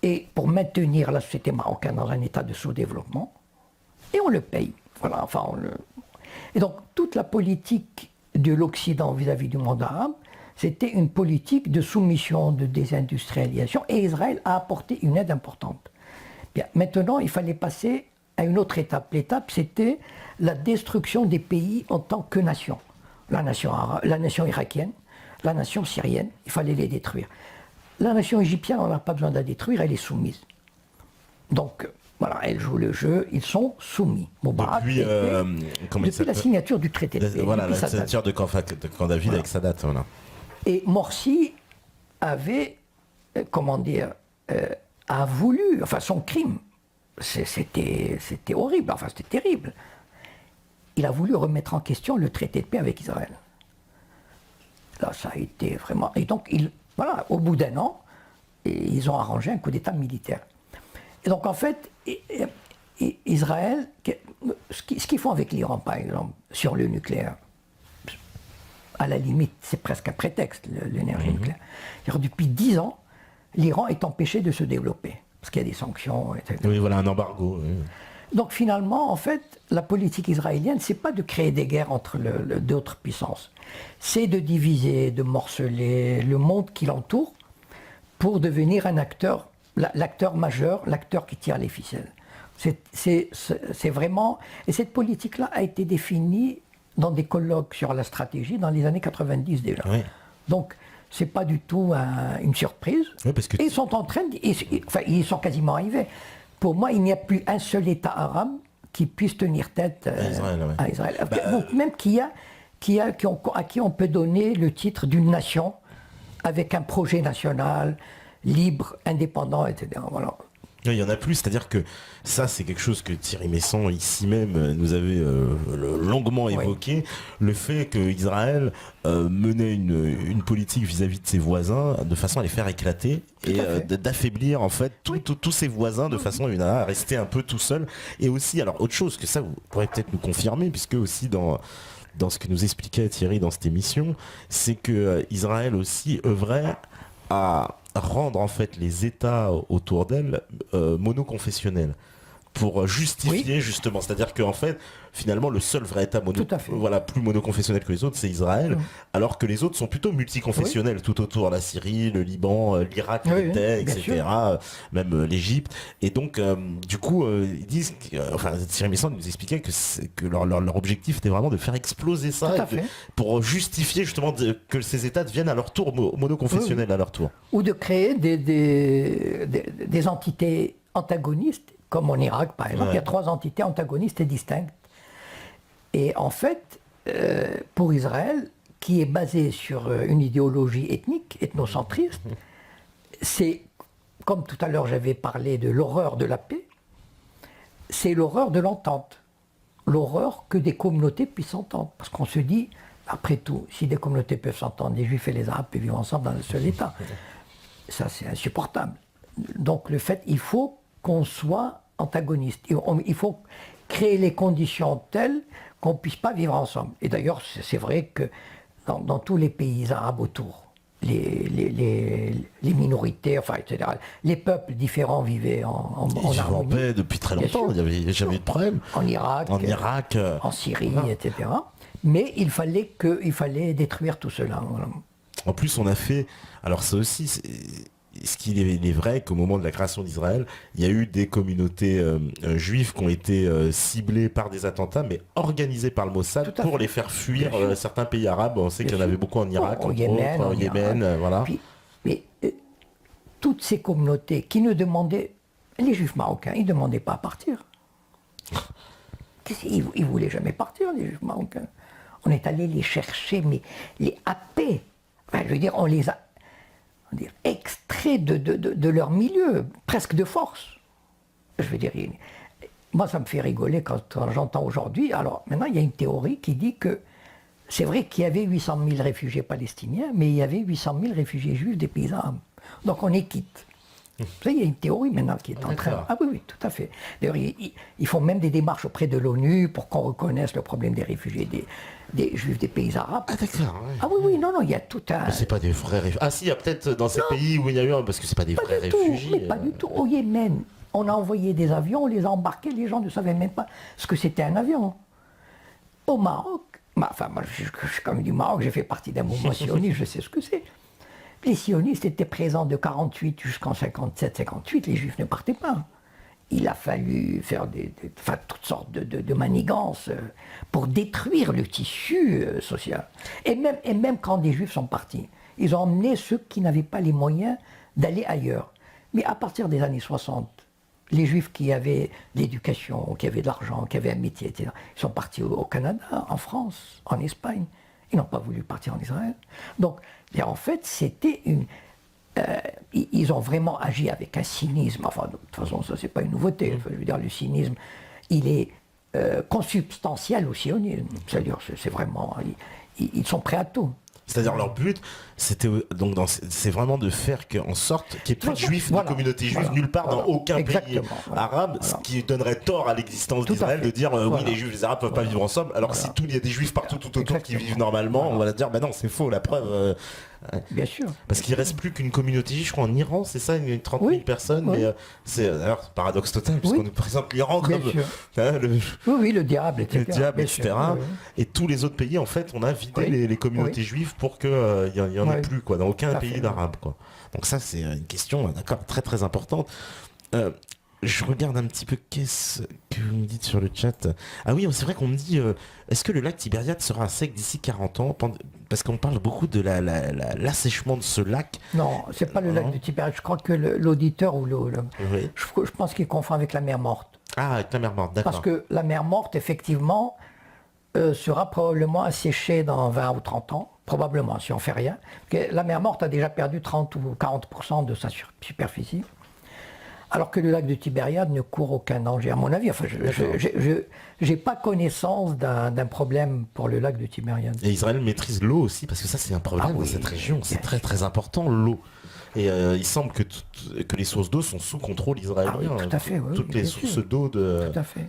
Et pour maintenir la société marocaine dans un état de sous-développement, et on le paye. Voilà, Et donc toute la politique de l'Occident vis-à-vis du monde arabe, c'était une politique de soumission, de désindustrialisation, et Israël a apporté une aide importante. Bien, maintenant, il fallait passer à une autre étape. L'étape, c'était la destruction des pays en tant que nation. La nation arabe, la nation irakienne, la nation syrienne, il fallait les détruire. La nation égyptienne, on n'a pas besoin de la détruire, elle est soumise. Donc, voilà, elle joue le jeu, ils sont soumis. Depuis la signature du traité de paix. Voilà, la signature de Camp David avec Sadat. Voilà. Et Morsi avait, a voulu, son crime, c'était horrible, c'était terrible. Il a voulu remettre en question le traité de paix avec Israël. Là, ça a été vraiment... Et donc, au bout d'un an, ils ont arrangé un coup d'État militaire. Et donc, en fait, Israël, ce qu'ils font avec l'Iran, par exemple, sur le nucléaire, à la limite, c'est presque un prétexte, l'énergie nucléaire. Alors, depuis 10 ans, l'Iran est empêché de se développer, parce qu'il y a des sanctions, etc. Oui, voilà, un embargo. Oui. Donc finalement, en fait, la politique israélienne, c'est pas de créer des guerres entre d'autres puissances. C'est de diviser, de morceler le monde qui l'entoure pour devenir un acteur, l'acteur majeur, l'acteur qui tire les ficelles. C'est vraiment... Et cette politique-là a été définie dans des colloques sur la stratégie dans les années 90 déjà. Oui. Donc, c'est pas du tout une surprise. Oui, parce que... Et ils sont en train ils sont quasiment arrivés. Pour moi, il n'y a plus un seul État arabe qui puisse tenir tête à Israël. Même à qui on peut donner le titre d'une nation avec un projet national libre, indépendant, etc. Voilà. Il y en a plus, c'est-à-dire que ça, c'est quelque chose que Thierry Messant, ici même, nous avait longuement évoqué, le fait qu'Israël menait une politique vis-à-vis de ses voisins de façon à les faire éclater et d'affaiblir en fait tous ses voisins de façon à rester un peu tout seul. Et aussi, alors autre chose que ça, vous pourrez peut-être nous confirmer, puisque aussi dans ce que nous expliquait Thierry dans cette émission, c'est que Israël aussi œuvrait à rendre en fait les États autour d'elle monoconfessionnels pour justifier justement, c'est-à-dire qu'en fait finalement le seul vrai État plus monoconfessionnel que les autres, c'est Israël, alors que les autres sont plutôt multiconfessionnels tout autour, la Syrie, le Liban, l'Irak, etc., même l'Égypte. Et donc du coup ils disent, Thierry Messant nous expliquait que leur objectif était vraiment de faire exploser ça pour justifier justement que ces États deviennent à leur tour monoconfessionnels à leur tour. Ou de créer des entités antagonistes, comme en Irak par exemple, il y a 3 entités antagonistes et distinctes. Et en fait, pour Israël, qui est basé sur une idéologie ethnique, ethnocentriste, c'est, comme tout à l'heure j'avais parlé de l'horreur de la paix, c'est l'horreur de l'entente. L'horreur que des communautés puissent s'entendre. Parce qu'on se dit, après tout, si des communautés peuvent s'entendre, les Juifs et les Arabes peuvent vivre ensemble dans un seul État. Ça, c'est insupportable. Donc, le fait, il faut qu'on soit antagoniste. Il faut créer les conditions telles qu'on ne puisse pas vivre ensemble. Et d'ailleurs, c'est vrai que dans tous les pays arabes autour, les minorités, etc., les peuples différents vivaient en harmonie. En paix depuis très longtemps, il n'y avait jamais eu de problème. En Irak, en Syrie, etc. Mais il fallait détruire tout cela. Voilà. En plus, on a fait... Alors ça aussi, ce qu'il est vrai qu'au moment de la création d'Israël, il y a eu des communautés juives qui ont été ciblées par des attentats, mais organisées par le Mossad pour les faire fuir certains pays arabes. On sait qu'il y en avait beaucoup en Irak, au Yémen, voilà. Mais toutes ces communautés qui ne demandaient... Les Juifs marocains, ils ne demandaient pas à partir. Ils ne voulaient jamais partir, les Juifs marocains. On est allé les chercher, mais les happer. Enfin, je veux dire, on les a extraits de leur milieu, presque de force. Je veux dire, moi ça me fait rigoler quand j'entends aujourd'hui. Alors maintenant, il y a une théorie qui dit que c'est vrai qu'il y avait 800 000 réfugiés palestiniens, mais il y avait 800 000 réfugiés juifs des pays arabes. Donc on est quitte. Vous savez, il y a une théorie maintenant qui est en train... Ah oui, tout à fait. D'ailleurs, ils font même des démarches auprès de l'ONU pour qu'on reconnaisse le problème des réfugiés des juifs des pays arabes. Ah d'accord. Ah oui, non, il y a tout un... Mais c'est pas des vrais réfugiés. Ah si, il y a peut-être dans ces pays où il y a eu... Parce que c'est pas des vrais réfugiés. Mais pas du tout. Au Yémen, on a envoyé des avions, on les a embarqués, les gens ne savaient même pas ce que c'était un avion. Au Maroc, moi je suis comme du Maroc, j'ai fait partie d'un mouvement sioniste, je sais ce que c'est. Les sionistes étaient présents de 48 jusqu'en 57-58, les juifs ne partaient pas. Il a fallu faire toutes sortes de manigances pour détruire le tissu social. Et même quand des juifs sont partis, ils ont emmené ceux qui n'avaient pas les moyens d'aller ailleurs. Mais à partir des années 60, les juifs qui avaient l'éducation, qui avaient de l'argent, qui avaient un métier, etc., ils sont partis au Canada, en France, en Espagne. Ils n'ont pas voulu partir en Israël. Donc, en fait, c'était une... ils ont vraiment agi avec un cynisme. Enfin, de toute façon, ça, c'est pas une nouveauté. Je veux dire, le cynisme, il est consubstantiel au sionisme. C'est-à-dire, c'est vraiment... Ils sont prêts à tout. C'est-à-dire leur but, c'est vraiment de faire en sorte qu'il n'y ait plus de juifs, de communauté juive nulle part dans aucun pays arabe, ce qui donnerait tort à l'existence d'Israël de dire oui, les juifs et les arabes ne peuvent pas vivre ensemble, alors si il y a des juifs partout tout autour qui vivent normalement, on va dire non, c'est faux, la preuve. Bien sûr. Parce qu'il ne reste plus qu'une communauté juive, je crois, en Iran, c'est ça, une 30 000 personnes, mais c'est d'ailleurs paradoxe total, puisqu'on nous présente l'Iran comme le diable, etc. Le diable, etc. Et tous les autres pays, en fait, on a vidé les communautés juives pour qu'il n'y en ait plus, dans aucun pays d'arabe. Donc ça, c'est une question, d'accord, très très importante. Je regarde un petit peu qu'est-ce que vous me dites sur le chat. Ah oui, c'est vrai qu'on me dit, est-ce que le lac Tibériade sera sec d'ici 40 ans? Parce qu'on parle beaucoup de l'assèchement de ce lac. Non, c'est pas le lac de Tibériade. Je crois que l'auditeur ou je pense qu'il confond avec la mer Morte. Ah, avec la mer Morte, d'accord. Parce que la mer Morte, effectivement, sera probablement asséchée dans 20 ou 30 ans. Probablement, si on ne fait rien. Parce que la mer Morte a déjà perdu 30 ou 40% de sa superficie. Alors que le lac de Tibériade ne court aucun danger, à mon avis. Enfin, je n'ai pas connaissance d'un problème pour le lac de Tibériade. Et Israël maîtrise l'eau aussi, parce que ça c'est un problème dans cette région, c'est très très important l'eau. Et il semble que les sources d'eau sont sous contrôle israélien. Ah oui, tout à fait, oui, toutes les sources d'eau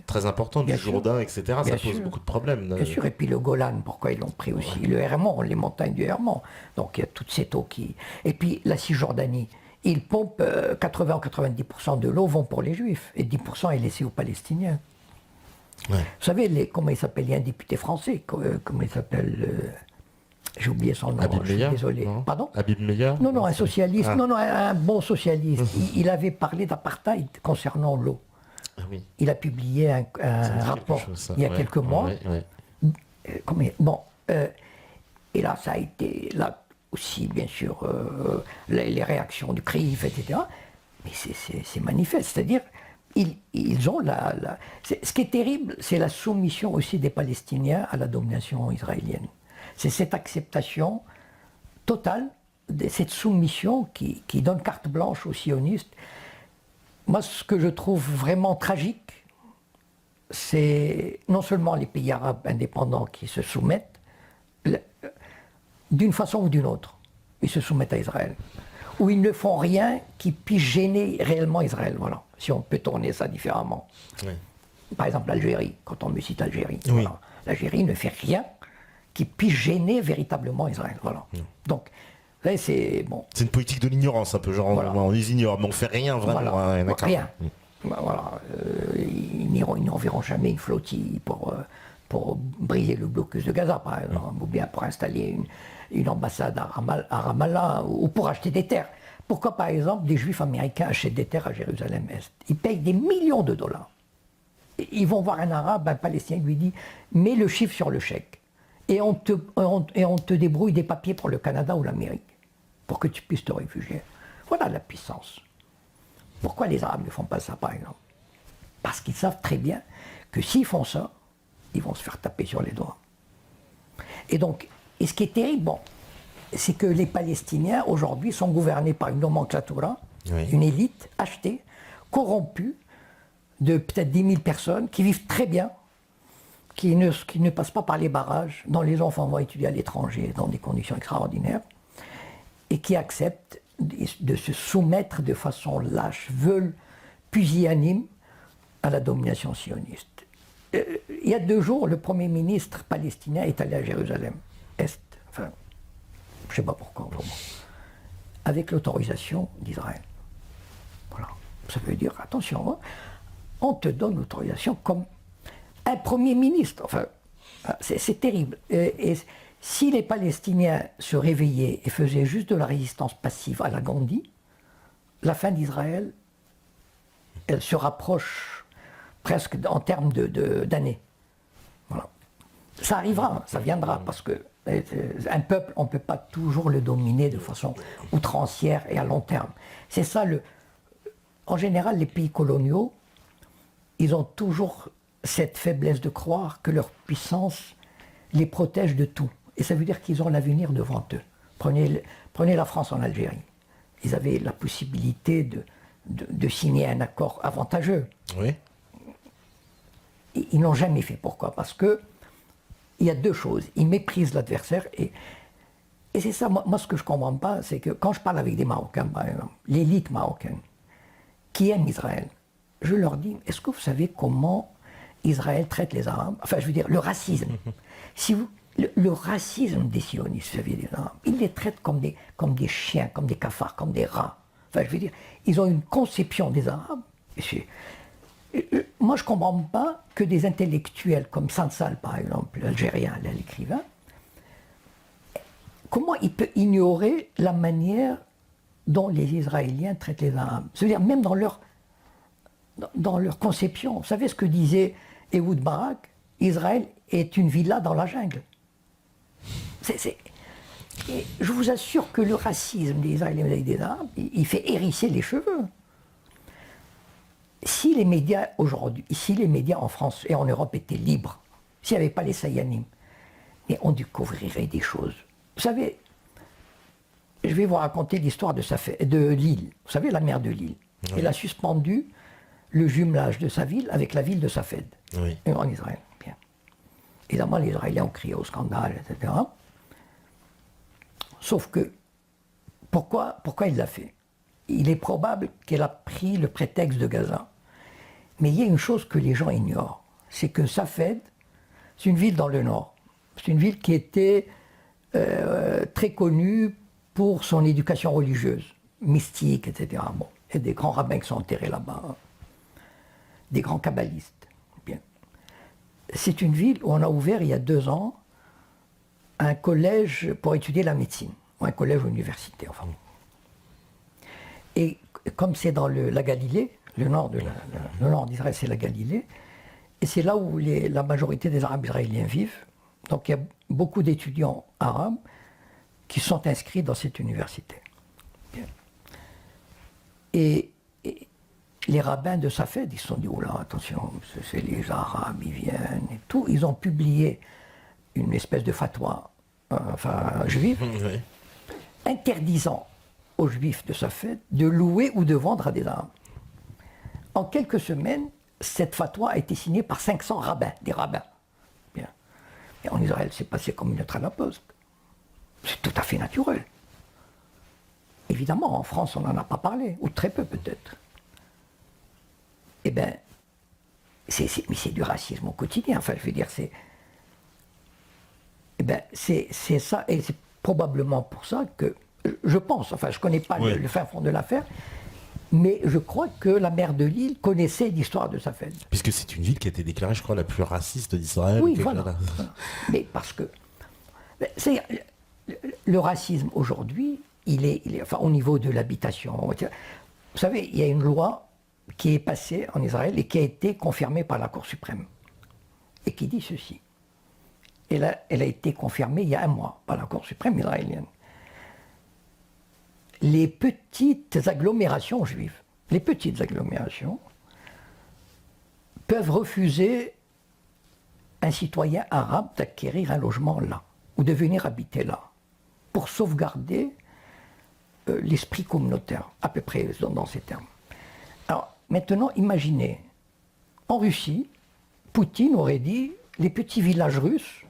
très importantes du Jourdain, etc., ça pose beaucoup de problèmes. Bien sûr, et puis le Golan, pourquoi ils l'ont pris aussi, le Hermon, les montagnes du Hermon. Donc il y a toute cette eau qui... Et puis la Cisjordanie, ils pompent 80 ou 90% de l'eau vont pour les Juifs, et 10% est laissé aux Palestiniens. Ouais. Vous savez, comment il s'appelle, il y a un député français, comment il s'appelle j'ai oublié son nom, je suis désolé. Non. Pardon Habib Meir? Non, un socialiste. Ah. Non, un bon socialiste. Il avait parlé d'apartheid concernant l'eau. Ah oui. Il a publié un rapport il y a quelques mois. Bon, et là, ça a été, là aussi, bien sûr, les réactions du CRIF, etc. Mais c'est manifeste. C'est-à-dire, ils ont ce qui est terrible, c'est la soumission aussi des Palestiniens à la domination israélienne. C'est cette acceptation totale, cette soumission qui donne carte blanche aux sionistes. Moi, ce que je trouve vraiment tragique, c'est non seulement les pays arabes indépendants qui se soumettent, d'une façon ou d'une autre, ils se soumettent à Israël, où ils ne font rien qui puisse gêner réellement Israël, voilà, si on peut tourner ça différemment. Oui. Par exemple, l'Algérie, quand on me cite l'Algérie, oui. Voilà. L'Algérie ne fait rien qui puisse gêner véritablement Israël. Voilà. Donc, là, c'est bon. C'est une politique de l'ignorance, un peu, genre voilà. on les ignore, mais on ne fait rien vraiment. Voilà. Rien. Voilà. Ils n'enverront jamais une flottille pour briser le blocus de Gaza, par exemple, ou bien pour installer une ambassade à Ramallah, ou pour acheter des terres. Pourquoi, par exemple, des Juifs américains achètent des terres à Jérusalem-Est? Ils payent des millions de dollars. Ils vont voir un Arabe, un Palestinien, qui lui dit « mets le chiffre sur le chèque ». Et on te débrouille des papiers pour le Canada ou l'Amérique, pour que tu puisses te réfugier. Voilà la puissance. Pourquoi les Arabes ne font pas ça, par exemple? Parce qu'ils savent très bien que s'ils font ça, ils vont se faire taper sur les doigts. Et donc, ce qui est terrible, c'est que les Palestiniens, aujourd'hui, sont gouvernés par une nomenclatura, une élite achetée, corrompue, de peut-être 10 000 personnes, qui vivent très bien, qui ne passent pas par les barrages, dont les enfants vont étudier à l'étranger dans des conditions extraordinaires, et qui acceptent de se soumettre de façon lâche, veulent, pusillanime, à la domination sioniste. Il y a 2 jours, le Premier ministre palestinien est allé à Jérusalem-Est, enfin, je ne sais pas pourquoi, vraiment, avec l'autorisation d'Israël. Voilà. Ça veut dire, attention, on te donne l'autorisation comme un Premier ministre. Enfin, c'est terrible. Et si les Palestiniens se réveillaient et faisaient juste de la résistance passive à la Gandhi, la fin d'Israël, elle se rapproche presque en termes d'années. Voilà. Ça arrivera, ça viendra, parce que un peuple, on ne peut pas toujours le dominer de façon outrancière et à long terme. C'est ça En général, les pays coloniaux, ils ont toujours cette faiblesse de croire que leur puissance les protège de tout. Et ça veut dire qu'ils ont l'avenir devant eux. Prenez la France en Algérie. Ils avaient la possibilité de signer un accord avantageux. Oui. Ils n'ont jamais fait. Pourquoi? Parce que il y a 2 choses. Ils méprisent l'adversaire et c'est ça, moi ce que je ne comprends pas, c'est que quand je parle avec des Marocains, par exemple, l'élite marocaine, qui aime Israël, je leur dis, est-ce que vous savez comment Israël traite les Arabes? Enfin, je veux dire, le racisme. Le racisme des sionistes, vous savez, les Arabes, ils les traitent comme des chiens, comme des cafards, comme des rats. Enfin, je veux dire, ils ont une conception des Arabes. Moi, je ne comprends pas que des intellectuels comme Sansal, par exemple, l'Algérien, l'écrivain, comment il peut ignorer la manière dont les Israéliens traitent les Arabes? C'est-à-dire, même dans leur conception. Vous savez ce que disait Ehud Barak? Israël est une villa dans la jungle. Et je vous assure que le racisme des Israéliens et des Arabes, il fait hérisser les cheveux. Si les médias aujourd'hui, en France et en Europe étaient libres, s'il n'y avait pas les Sayanim, mais on découvrirait des choses. Vous savez, je vais vous raconter l'histoire de l'île. Vous savez, la mer de l'île. Oui. Il a suspendu le jumelage de sa ville avec la ville de Safed, Oui. en Israël. Bien. Évidemment, les Israéliens ont crié au scandale, etc. Sauf que, pourquoi il l'a fait? Il est probable qu'elle a pris le prétexte de Gaza. Mais il y a une chose que les gens ignorent, c'est que Safed, c'est une ville dans le nord. C'est une ville qui était très connue pour son éducation religieuse, mystique, etc. Bon, il y a des grands rabbins qui sont enterrés là-bas, hein. Des grands kabbalistes. Bien. C'est une ville où on a ouvert il y a 2 ans un collège pour étudier la médecine, ou un collège universitaire. Enfin. Et comme c'est dans la Galilée, le nord d'Israël, c'est la Galilée, et c'est là où la majorité des Arabes israéliens vivent. Donc il y a beaucoup d'étudiants arabes qui sont inscrits dans cette université. Bien. Et les rabbins de Safed, ils se sont dit, oh là, attention, c'est les Arabes, ils viennent et tout. Ils ont publié une espèce de fatwa, juive, Oui. interdisant aux Juifs de Safed de louer ou de vendre à des Arabes. En quelques semaines, cette fatwa a été signée par 500 rabbins, des rabbins. Bien. Et en Israël, c'est passé comme une lettre à la poste. C'est tout à fait naturel. Évidemment, en France, on n'en a pas parlé, ou très peu peut-être. Eh bien, mais c'est du racisme au quotidien. Enfin, je veux dire, c'est ça, et c'est probablement pour ça que, je pense, enfin, je ne connais pas Oui. le fin fond de l'affaire, mais je crois que la maire de Lille connaissait l'histoire de Safed. Puisque c'est une ville qui a été déclarée, je crois, la plus raciste d'Israël. Oui, quelque voilà. chose. Voilà. Mais parce que le racisme aujourd'hui, il est enfin, au niveau de l'habitation. Vous savez, il y a une loi qui est passée en Israël et qui a été confirmée par la Cour suprême. Et qui dit ceci. Elle a été confirmée il y a 1 mois par la Cour suprême israélienne. Les petites agglomérations juives, les petites agglomérations, peuvent refuser un citoyen arabe d'acquérir un logement là, ou de venir habiter là, pour sauvegarder l'esprit communautaire, à peu près dans ces termes. Alors, maintenant, imaginez, en Russie, Poutine aurait dit, les petits villages russes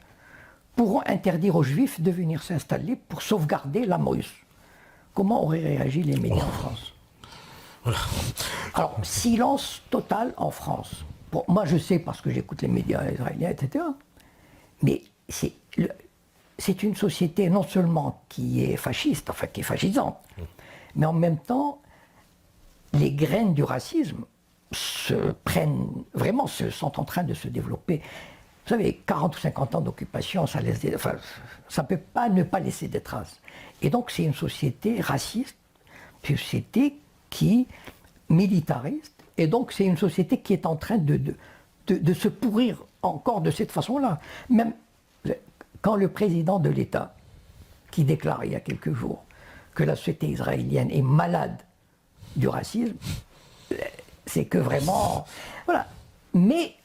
pourront interdire aux Juifs de venir s'installer pour sauvegarder l'âme russe. Comment auraient réagi les médias en France? Alors, silence total en France. Bon, moi, je sais parce que j'écoute les médias israéliens, etc. Mais c'est une société non seulement qui est fasciste, enfin qui est fascisante, mais en même temps, les graines du racisme sont en train de se développer. Vous savez, 40 ou 50 ans d'occupation, ça ne peut pas ne pas laisser des traces. Et donc c'est une société raciste, une société qui militariste, et donc c'est une société qui est en train de se pourrir encore de cette façon-là. Même quand le président de l'État, qui déclare il y a quelques jours que la société israélienne est malade du racisme, c'est que vraiment... Voilà. Mais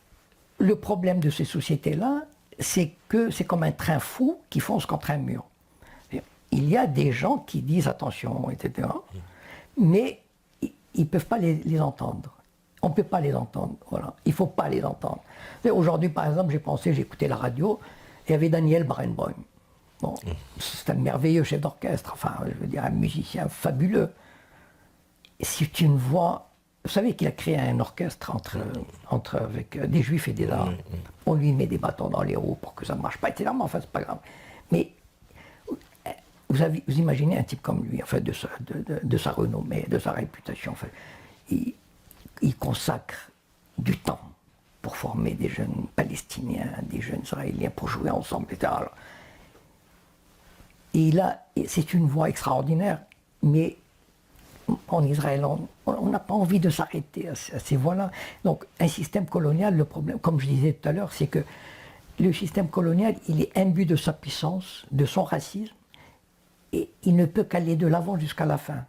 le problème de ces sociétés-là, c'est que c'est comme un train fou qui fonce contre un mur. Il y a des gens qui disent attention, etc. Mais ils ne peuvent pas les entendre. On ne peut pas les entendre. Voilà. Il ne faut pas les entendre. Aujourd'hui, par exemple, j'ai écouté la radio, et il y avait Daniel Barenboim. Bon, c'est un merveilleux chef d'orchestre, enfin, je veux dire, un musicien fabuleux. C'est une voix... Vous savez qu'il a créé un orchestre avec des juifs et des arabes. On lui met des bâtons dans les roues pour que ça ne marche pas, etc. Enfin, c'est pas grave. Mais vous imaginez un type comme lui, enfin, de sa renommée, de sa réputation. Enfin, il consacre du temps pour former des jeunes Palestiniens, des jeunes Israéliens, pour jouer ensemble, etc. Et c'est une voix extraordinaire, mais en Israël, on n'a pas envie de s'arrêter à ces voix-là. Donc, un système colonial, le problème, comme je disais tout à l'heure, c'est que le système colonial, il est imbu de sa puissance, de son racisme, et il ne peut qu'aller de l'avant jusqu'à la fin.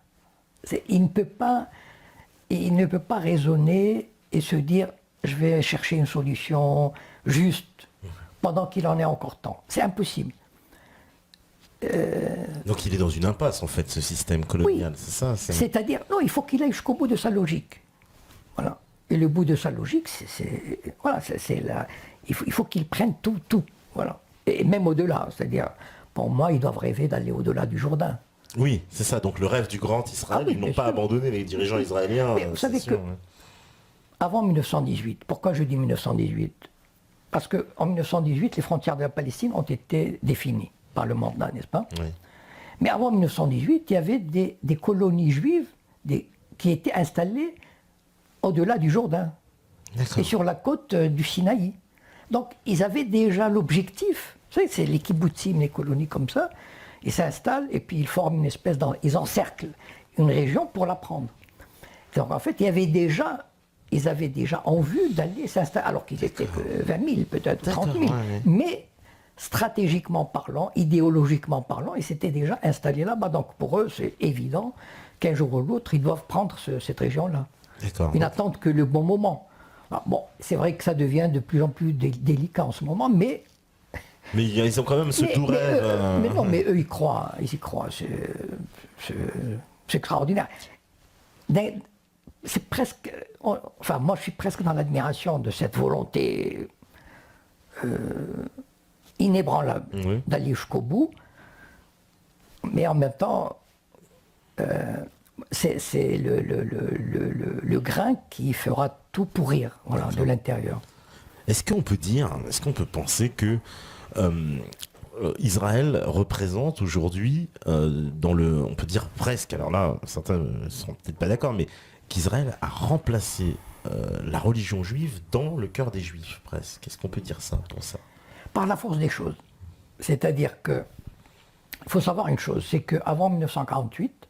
Il ne peut pas raisonner et se dire je vais chercher une solution juste pendant qu'il en est encore temps. C'est impossible. Donc il est dans une impasse, en fait, ce système colonial, c'est ça C'est-à-dire, non, il faut qu'il aille jusqu'au bout de sa logique. Voilà. Et le bout de sa logique, il faut qu'il prenne tout. Voilà. Et même au-delà. C'est-à-dire, pour moi, ils doivent rêver d'aller au-delà du Jourdain. Oui, c'est ça. Donc le rêve du grand Israël, oui, ils n'ont pas abandonné les dirigeants israéliens. Mais vous savez que, avant 1918, pourquoi je dis 1918 ? Parce qu'en 1918, les frontières de la Palestine ont été définies par le mandat, n'est-ce pas ? Oui. Mais avant 1918, il y avait des colonies juives qui étaient installées au-delà du Jourdain et sur la côte du Sinaï. Donc ils avaient déjà l'objectif, vous savez, c'est les kibbutzim, les colonies comme ça, ils s'installent et puis ils forment une espèce ils encerclent une région pour la prendre. Donc en fait, ils avaient déjà en vue d'aller s'installer, alors qu'ils étaient que 20 000, peut-être 30 000, mais stratégiquement parlant, idéologiquement parlant, ils s'étaient déjà installés là-bas. Donc pour eux, c'est évident qu'un jour ou l'autre, ils doivent prendre cette région-là. Ils n'attendent que le bon moment. Alors, bon, c'est vrai que ça devient de plus en plus délicat en ce moment, mais... Mais ils ont quand même ce doux rêve. Mais non, mais eux, ils y croient. C'est extraordinaire. C'est presque... Enfin, moi, je suis presque dans l'admiration de cette volonté inébranlable d'aller jusqu'au bout. Mais en même temps, c'est le grain qui fera tout pourrir, voilà, de l'intérieur. Est-ce qu'on peut penser que Israël représente aujourd'hui, on peut dire presque, alors là, certains ne seront peut-être pas d'accord, mais qu'Israël a remplacé la religion juive dans le cœur des Juifs, presque. Est-ce qu'on peut dire ça pour ça ? Par la force des choses. C'est-à-dire que, il faut savoir une chose, c'est qu'avant 1948,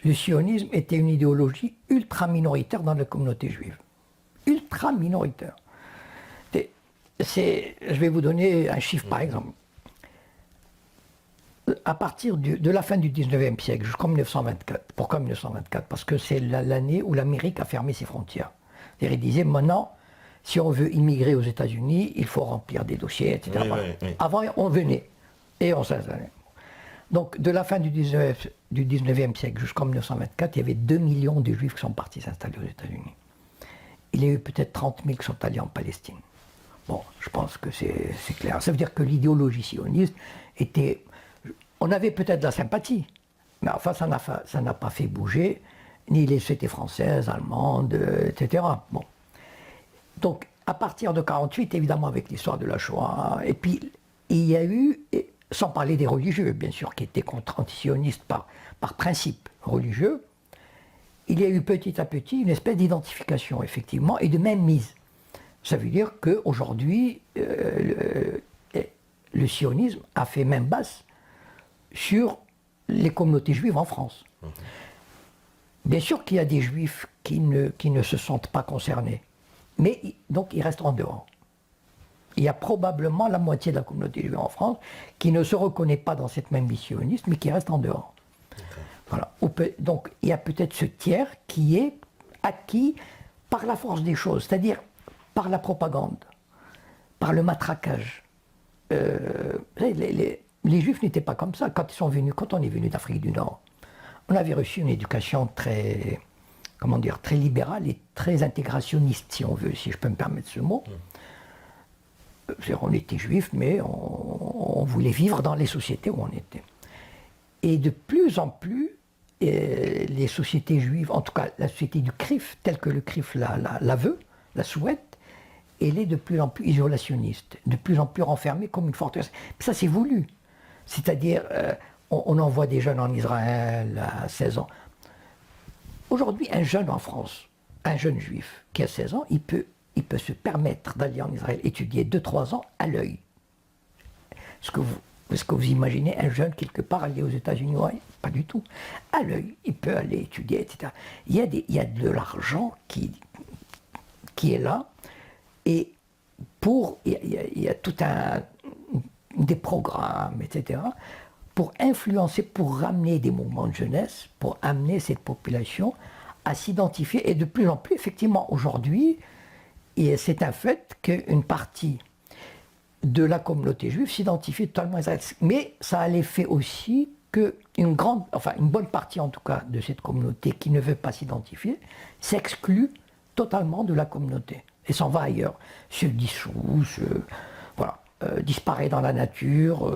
le sionisme était une idéologie ultra minoritaire dans la communauté juive. Ultra minoritaire. Je vais vous donner un chiffre par exemple. À partir de la fin du 19e siècle jusqu'en 1924. Pourquoi 1924 ? Parce que c'est l'année où l'Amérique a fermé ses frontières. C'est-à-dire, il disait maintenant, si on veut immigrer aux États-Unis, il faut remplir des dossiers, etc. Oui. Avant, on venait et on s'installait. Donc, de la fin du 19e siècle jusqu'en 1924, il y avait 2 millions de Juifs qui sont partis s'installer aux États-Unis. Il y a eu peut-être 30 000 qui sont allés en Palestine. Bon, je pense que c'est clair. Ça veut dire que l'idéologie sioniste était... On avait peut-être de la sympathie, mais enfin, ça n'a pas fait bouger ni les sociétés françaises, allemandes, etc. Bon. Donc, à partir de 1948, évidemment, avec l'histoire de la Shoah, et puis, il y a eu, sans parler des religieux, bien sûr, qui étaient antisionistes par principe religieux, il y a eu petit à petit une espèce d'identification, effectivement, et de mainmise. Ça veut dire qu'aujourd'hui, le sionisme a fait main basse sur les communautés juives en France. Bien sûr qu'il y a des juifs qui ne se sentent pas concernés, mais donc ils restent en dehors. Il y a probablement la moitié de la communauté juive en France qui ne se reconnaît pas dans cette même vie sioniste, mais qui reste en dehors. Voilà. Donc il y a peut-être ce tiers qui est acquis par la force des choses, c'est-à-dire par la propagande, par le matraquage. Les Juifs n'étaient pas comme ça. Quand on est venu d'Afrique du Nord, on avait reçu une éducation très libérale et très intégrationniste, si on veut, si je peux me permettre ce mot. On était juifs, mais on voulait vivre dans les sociétés où on était. Et de plus en plus, les sociétés juives, en tout cas la société du CRIF, telle que le CRIF la veut, la souhaite, elle est de plus en plus isolationniste, de plus en plus renfermée comme une forteresse. Ça, c'est voulu. C'est-à-dire, on envoie des jeunes en Israël à 16 ans. Aujourd'hui, un jeune en France, un jeune juif qui a 16 ans, il peut se permettre d'aller en Israël étudier 2-3 ans à l'œil. Est-ce que vous imaginez un jeune quelque part aller aux États-Unis? Ouais, pas du tout. À l'œil, il peut aller étudier, etc. Il y a de l'argent qui est là, et il y a tout des programmes, etc., pour influencer, pour ramener des mouvements de jeunesse, pour amener cette population à s'identifier. Et de plus en plus, effectivement, aujourd'hui, c'est un fait qu'une partie de la communauté juive s'identifier totalement à Israël. Mais ça a l'effet aussi qu'une bonne partie en tout cas de cette communauté qui ne veut pas s'identifier s'exclut totalement de la communauté et s'en va ailleurs, se dissout, disparaît dans la nature.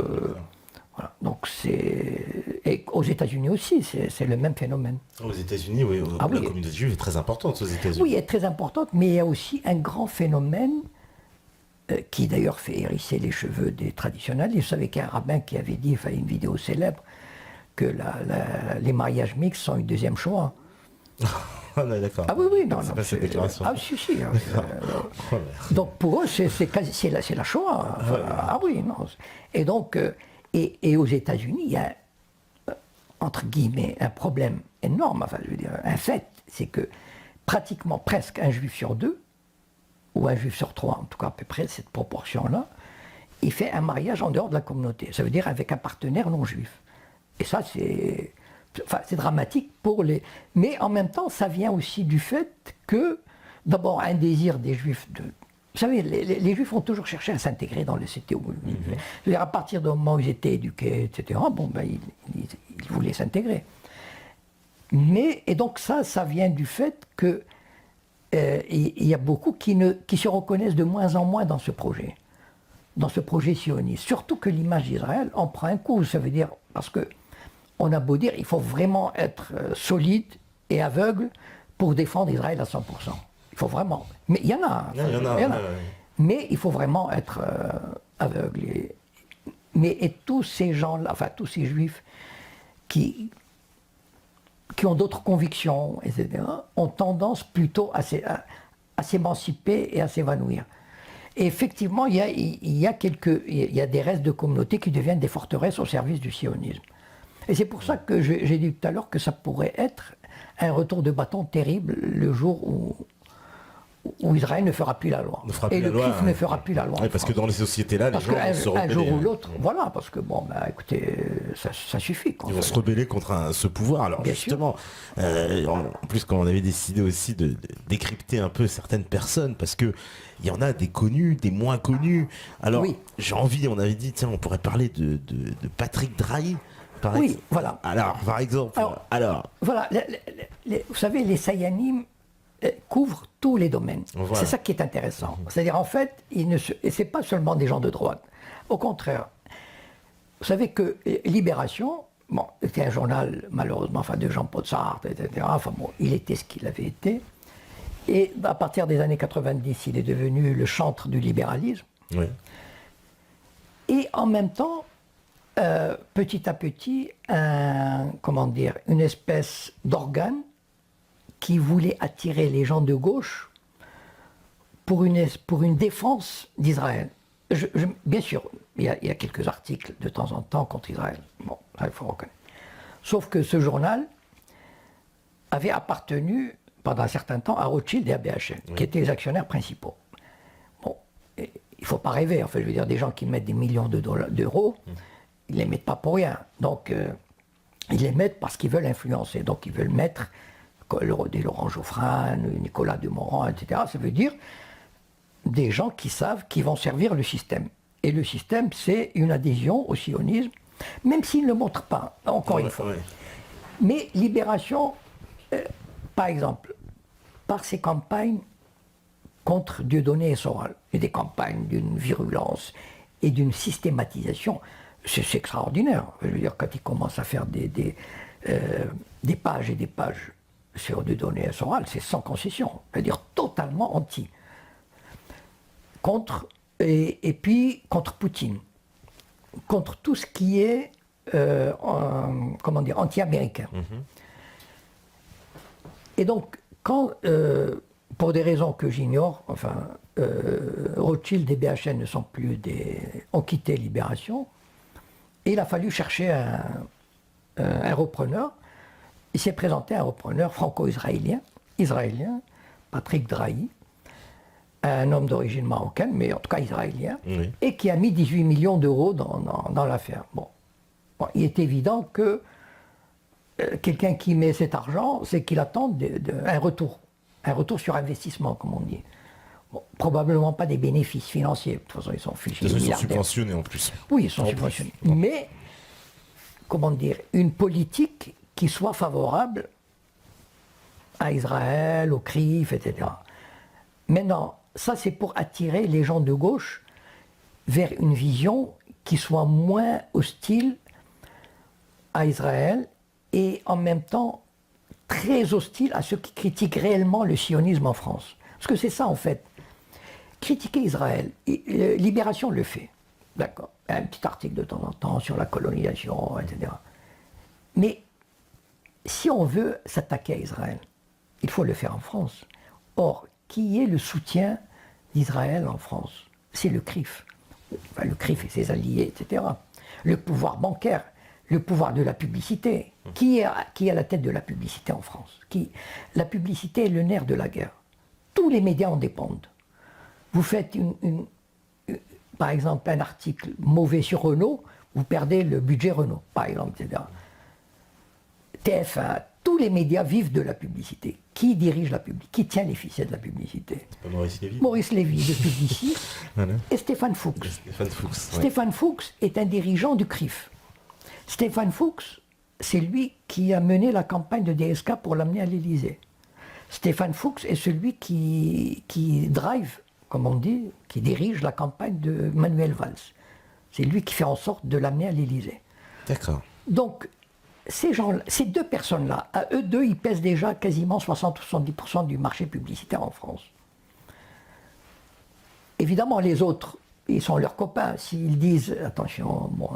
Voilà. Donc et aux États-Unis aussi, c'est le même phénomène. Aux États-Unis, oui, la communauté juive est très importante aux États-Unis. Oui, elle est très importante, mais il y a aussi un grand phénomène qui d'ailleurs fait hérisser les cheveux des traditionnels. Vous savez qu'il y a un rabbin qui avait dit, une vidéo célèbre, que les mariages mixtes sont une deuxième Shoah. Ah non, d'accord. Ah oui, non. C'est pas cette déclaration. Ah si. Donc pour eux, c'est la Shoah. Ah oui, non. Et donc, et aux États-Unis, il y a, entre guillemets, un problème énorme, un fait, c'est que pratiquement presque un juif sur deux, ou un juif sur trois, en tout cas à peu près cette proportion-là, il fait un mariage en dehors de la communauté. Ça veut dire avec un partenaire non juif. Et ça, c'est dramatique pour les... Mais en même temps, ça vient aussi du fait que, d'abord, un désir des juifs de... Vous savez, les juifs ont toujours cherché à s'intégrer dans le CTO. À partir du moment où ils étaient éduqués, etc., ils voulaient s'intégrer. Et donc ça vient du fait que il y a beaucoup qui se reconnaissent de moins en moins dans ce projet sioniste. Surtout que l'image d'Israël en prend un coup. Ça veut dire, parce que on a beau dire, il faut vraiment être solide et aveugle pour défendre Israël à 100%. Il faut vraiment. Mais il y en a. Mais il faut vraiment être aveugle. Et tous ces gens-là, tous ces juifs qui ont d'autres convictions, etc., ont tendance plutôt à s'émanciper et à s'évanouir. Et effectivement, il y a des restes de communautés qui deviennent des forteresses au service du sionisme. Et c'est pour ça que j'ai dit tout à l'heure que ça pourrait être un retour de bâton terrible le jour où Israël ne fera plus la loi. Et le CRIF ne fera plus la loi. Oui, parce que dans les sociétés-là, les gens vont se rebeller. Un jour ou l'autre, voilà, parce que écoutez, ça suffit. Ils vont se rebeller contre ce pouvoir. Alors bien justement, en plus, quand on avait décidé aussi de décrypter un peu certaines personnes, parce que il y en a des connus, des moins connus. Alors, j'ai envie, on avait dit, tiens, on pourrait parler de Patrick Drahi. Voilà. Alors, par exemple, voilà, vous savez, les Sayanim couvrent tous les domaines. Voilà. C'est ça qui est intéressant. C'est-à-dire, en fait, c'est pas seulement des gens de droite. Au contraire, vous savez que Libération, c'était un journal, malheureusement, de Jean-Paul Sartre, etc. Il était ce qu'il avait été. Et à partir des années 90, il est devenu le chantre du libéralisme. Oui. Et en même temps, petit à petit, une espèce d'organe qui voulait attirer les gens de gauche pour une défense d'Israël. Bien sûr, il y a quelques articles de temps en temps contre Israël. Bon, ça il faut reconnaître. Sauf que ce journal avait appartenu pendant un certain temps à Rothschild et à BHL, qui étaient les actionnaires principaux. Bon, il ne faut pas rêver. Je veux dire, des gens qui mettent des millions d'euros, ils ne les mettent pas pour rien. Donc, ils les mettent parce qu'ils veulent influencer. Donc, ils veulent mettre des Laurent Geoffrin, Nicolas Demorand, etc. Ça veut dire des gens qui savent qu'ils vont servir le système. Et le système, c'est une adhésion au sionisme, même s'ils ne le montrent pas, encore une fois. Ouais. Mais Libération, par exemple, par ses campagnes contre Dieudonné et Soral, et des campagnes d'une virulence et d'une systématisation, c'est extraordinaire. Je veux dire, quand ils commencent à faire des pages et des pages sur Dieudonné et Soral, c'est sans concession, c'est-à-dire totalement anti. Et puis contre Poutine, contre tout ce qui est anti-américain. Et donc, quand, pour des raisons que j'ignore, Rothschild et BHL ont quitté Libération, et il a fallu chercher un repreneur. Il s'est présenté un repreneur franco-israélien, Patrick Drahi, un homme d'origine marocaine, mais en tout cas israélien, et qui a mis 18 millions d'euros dans l'affaire. Bon, il est évident que quelqu'un qui met cet argent, c'est qu'il attend un retour sur investissement, comme on dit. Bon, probablement pas des bénéfices financiers. De toute façon, ils sont fichus. Ils sont subventionnés en plus. Oui, ils sont subventionnés. Mais, comment dire, une politique qui soit favorable à Israël, au CRIF, etc. Maintenant, ça c'est pour attirer les gens de gauche vers une vision qui soit moins hostile à Israël et en même temps très hostile à ceux qui critiquent réellement le sionisme en France. Parce que c'est ça en fait. Critiquer Israël, Libération le fait, d'accord. Un petit article de temps en temps sur la colonisation, etc. Mais si on veut s'attaquer à Israël, il faut le faire en France. Or, qui est le soutien d'Israël en France? C'est le CRIF. Enfin, le CRIF et ses alliés, etc. Le pouvoir bancaire, le pouvoir de la publicité. Qui est à la tête de la publicité en France? La publicité est le nerf de la guerre. Tous les médias en dépendent. Vous faites par exemple un article mauvais sur Renault, vous perdez le budget Renault, par exemple, etc. TF1, tous les médias vivent de la publicité. Qui dirige la publicité? Qui tient les ficelles de la publicité? C'est pas Maurice Lévy. Maurice Lévy de Publicis Voilà. et Stéphane Fuchs. Stéphane Fuchs. Ouais. Stéphane Fuchs est un dirigeant du CRIF. Stéphane Fuchs, c'est lui qui a mené la campagne de DSK pour l'amener à l'Élysée. Stéphane Fuchs est celui qui drive, comme on dit, qui dirige la campagne de Manuel Valls. C'est lui qui fait en sorte de l'amener à l'Élysée. D'accord. Donc, ces deux personnes-là, à eux deux, ils pèsent déjà quasiment 60 ou 70% du marché publicitaire en France. Évidemment, les autres, ils sont leurs copains. S'ils disent, attention, bon.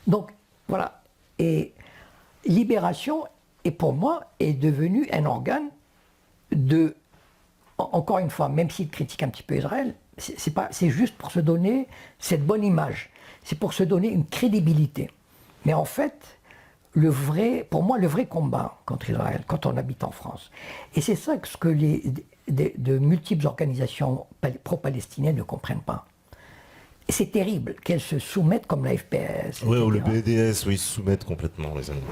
Donc, voilà. Et Libération, et pour moi, est devenu un organe de, encore une fois, même s'il critique un petit peu Israël, c'est juste pour se donner cette bonne image. C'est pour se donner une crédibilité. Mais en fait, pour moi, le vrai combat contre Israël, quand on habite en France, et c'est ça ce que de multiples organisations pro-palestiniennes ne comprennent pas. Et c'est terrible qu'elles se soumettent comme la FPS. Oui, ou le BDS, oui, ils se soumettent complètement, les amis.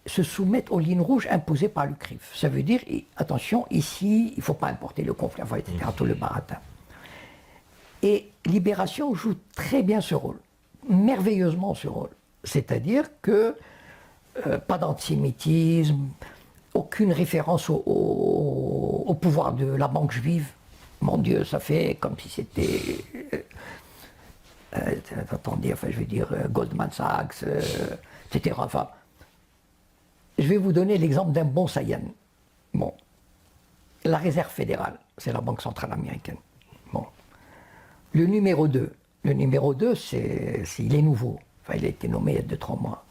Se soumettent aux lignes rouges imposées par le CRIF. Ça veut dire, attention, ici, il ne faut pas importer le conflit, etc., tout le baratin. Et Libération joue très bien ce rôle, merveilleusement ce rôle. C'est-à-dire que pas d'antisémitisme, aucune référence au pouvoir de la banque juive. Mon Dieu, ça fait comme si c'était... attendez, enfin, je vais dire Goldman Sachs, etc. Enfin, je vais vous donner l'exemple d'un bon Sayan. Bon, la Réserve fédérale, c'est la Banque centrale américaine. Bon. Le numéro 2, il est nouveau. Enfin, il a été nommé il y a 2-3 mois.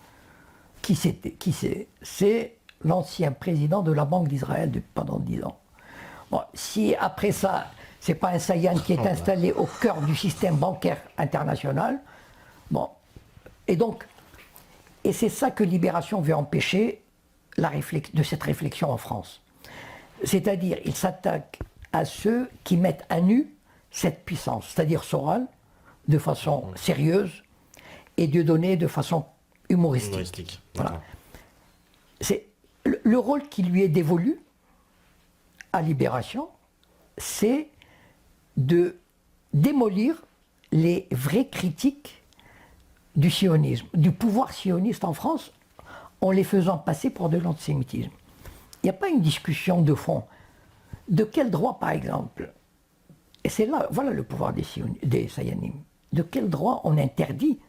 Qui c'est? C'est l'ancien président de la Banque d'Israël pendant 10 ans. Bon, si après ça, c'est pas un Sayan qui est installé au cœur du système bancaire international, bon, et c'est ça que Libération veut empêcher de cette réflexion en France. C'est-à-dire, il s'attaque à ceux qui mettent à nu cette puissance, c'est-à-dire Soral, de façon sérieuse, et Dieudonné de façon humoristique. Voilà. C'est le rôle qui lui est dévolu à Libération, c'est de démolir les vraies critiques du sionisme, du pouvoir sioniste en France, en les faisant passer pour de l'antisémitisme. Il n'y a pas une discussion de fond. De quel droit, par exemple, et c'est là, voilà le pouvoir des Sayanim, de quel droit on interdit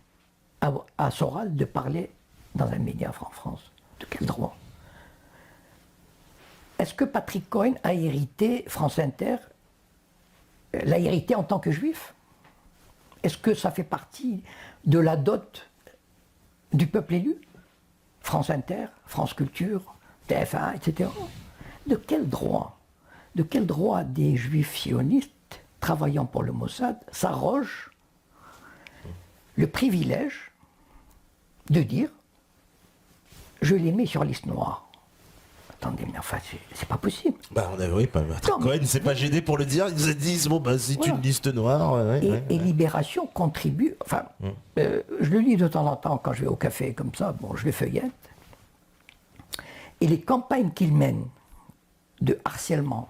à Soral de parler dans un média en France? De quel droit? Est-ce que Patrick Cohen a hérité France Inter, l'a hérité en tant que juif? Est-ce que ça fait partie de la dot du peuple élu? France Inter, France Culture, TF1, etc. De quel droit des juifs sionistes travaillant pour le Mossad s'arrogent le privilège de dire je les mets sur liste noire? Attendez, mais enfin, c'est pas possible. Bah, Cohen ne s'est pas gêné pour le dire, il nous a dit bon, bah, c'est une liste noire. Et Libération contribue, enfin, je le lis de temps en temps quand je vais au café comme ça, bon, je le feuillette. Et les campagnes qu'il mène de harcèlement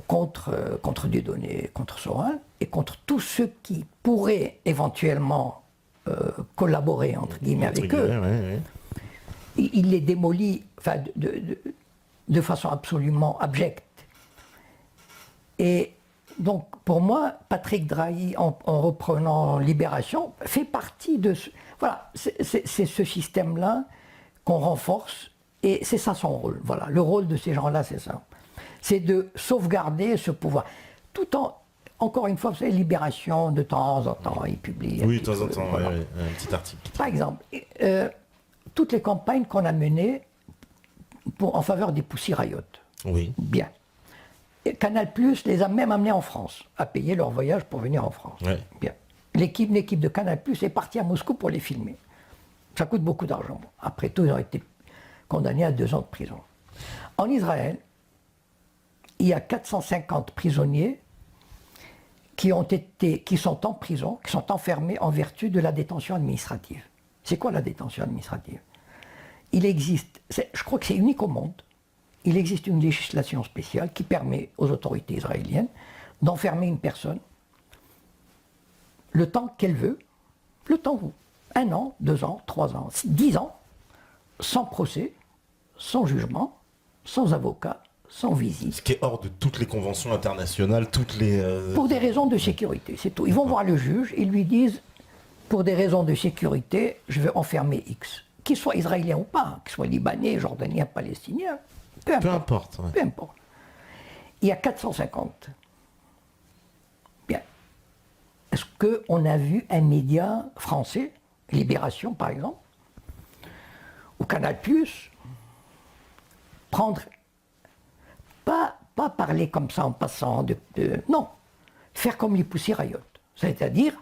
contre Dieudonné, contre Soral, et contre tous ceux qui pourraient éventuellement collaborer, entre guillemets, avec eux. Il les démolit de façon absolument abjecte. Et donc, pour moi, Patrick Drahi, en reprenant Libération, fait partie de ce... Voilà, c'est ce système-là qu'on renforce, et c'est ça son rôle. Voilà, le rôle de ces gens-là, c'est ça. C'est de sauvegarder ce pouvoir. Tout en... Encore une fois, vous savez, Libération, de temps en temps, il publie... Oui, de temps en temps, voilà. Un petit article. Par exemple, toutes les campagnes qu'on a menées en faveur des Pussy Riot. Oui. Bien. Et Canal+ les a même amenés en France, à payer leur voyage pour venir en France. Ouais. Bien. L'équipe de Canal+ est partie à Moscou pour les filmer. Ça coûte beaucoup d'argent. Après tout, ils ont été condamnés à 2 ans de prison. En Israël, il y a 450 prisonniers qui sont en prison, qui sont enfermés en vertu de la détention administrative. C'est quoi la détention administrative? Il existe, je crois que c'est unique au monde, il existe une législation spéciale qui permet aux autorités israéliennes d'enfermer une personne le temps qu'elle veut, le temps où 1 an, 2 ans, 3 ans, 10 ans, sans procès, sans jugement, sans avocat, sans visite. Ce qui est hors de toutes les conventions internationales, toutes les... Pour des raisons de sécurité, c'est tout. Ils vont voir le juge, ils lui disent, pour des raisons de sécurité, je veux enfermer X. Qu'il soit israélien ou pas, qu'il soit libanais, jordanien, palestinien, peu importe. Ouais. Peu importe. Il y a 450. Bien. Est-ce qu'on a vu un média français, Libération par exemple, ou Canal+, prendre... Pas parler comme ça en passant non, faire comme les Pussy Riot, c'est-à-dire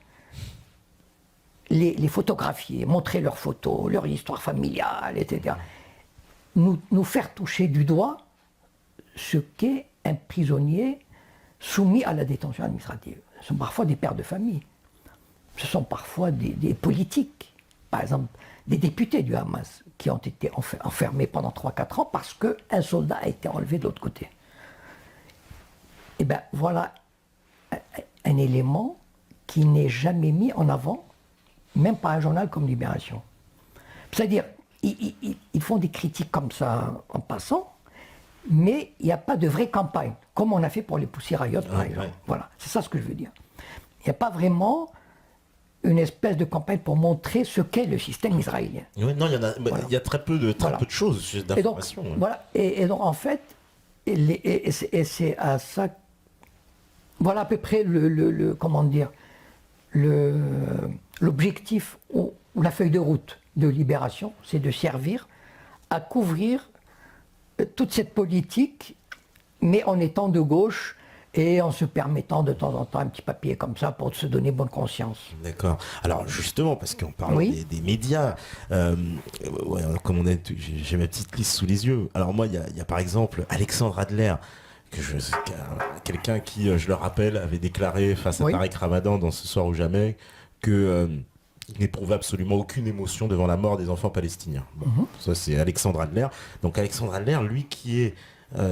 les photographier, montrer leurs photos, leur histoire familiale, etc. Nous faire toucher du doigt ce qu'est un prisonnier soumis à la détention administrative. Ce sont parfois des pères de famille, ce sont parfois des politiques, par exemple des députés du Hamas qui ont été enfermés pendant 3-4 ans parce qu'un soldat a été enlevé de l'autre côté. Et bien voilà un élément qui n'est jamais mis en avant, même par un journal comme Libération. C'est-à-dire, ils font des critiques comme ça en passant, mais il n'y a pas de vraie campagne, comme on a fait pour les Pussy Riot, par exemple. Voilà, c'est ça ce que je veux dire. Il n'y a pas vraiment une espèce de campagne pour montrer ce qu'est le système israélien. Oui, non, il y a très peu de choses, d'informations. Et donc, en fait, et c'est à ça... Voilà à peu près l'objectif ou la feuille de route de Libération, c'est de servir à couvrir toute cette politique, mais en étant de gauche et en se permettant de temps en temps un petit papier comme ça pour se donner bonne conscience. D'accord. Alors justement, parce qu'on parle des médias, comme on a, j'ai ma petite liste sous les yeux. Alors moi, il y a par exemple Alexandre Adler, quelqu'un qui, je le rappelle, avait déclaré face à Tarek Ramadan dans Ce soir ou jamais que il n'éprouvait absolument aucune émotion devant la mort des enfants palestiniens. Bon, ça c'est Alexandre Adler. Donc Alexandre Adler, lui qui est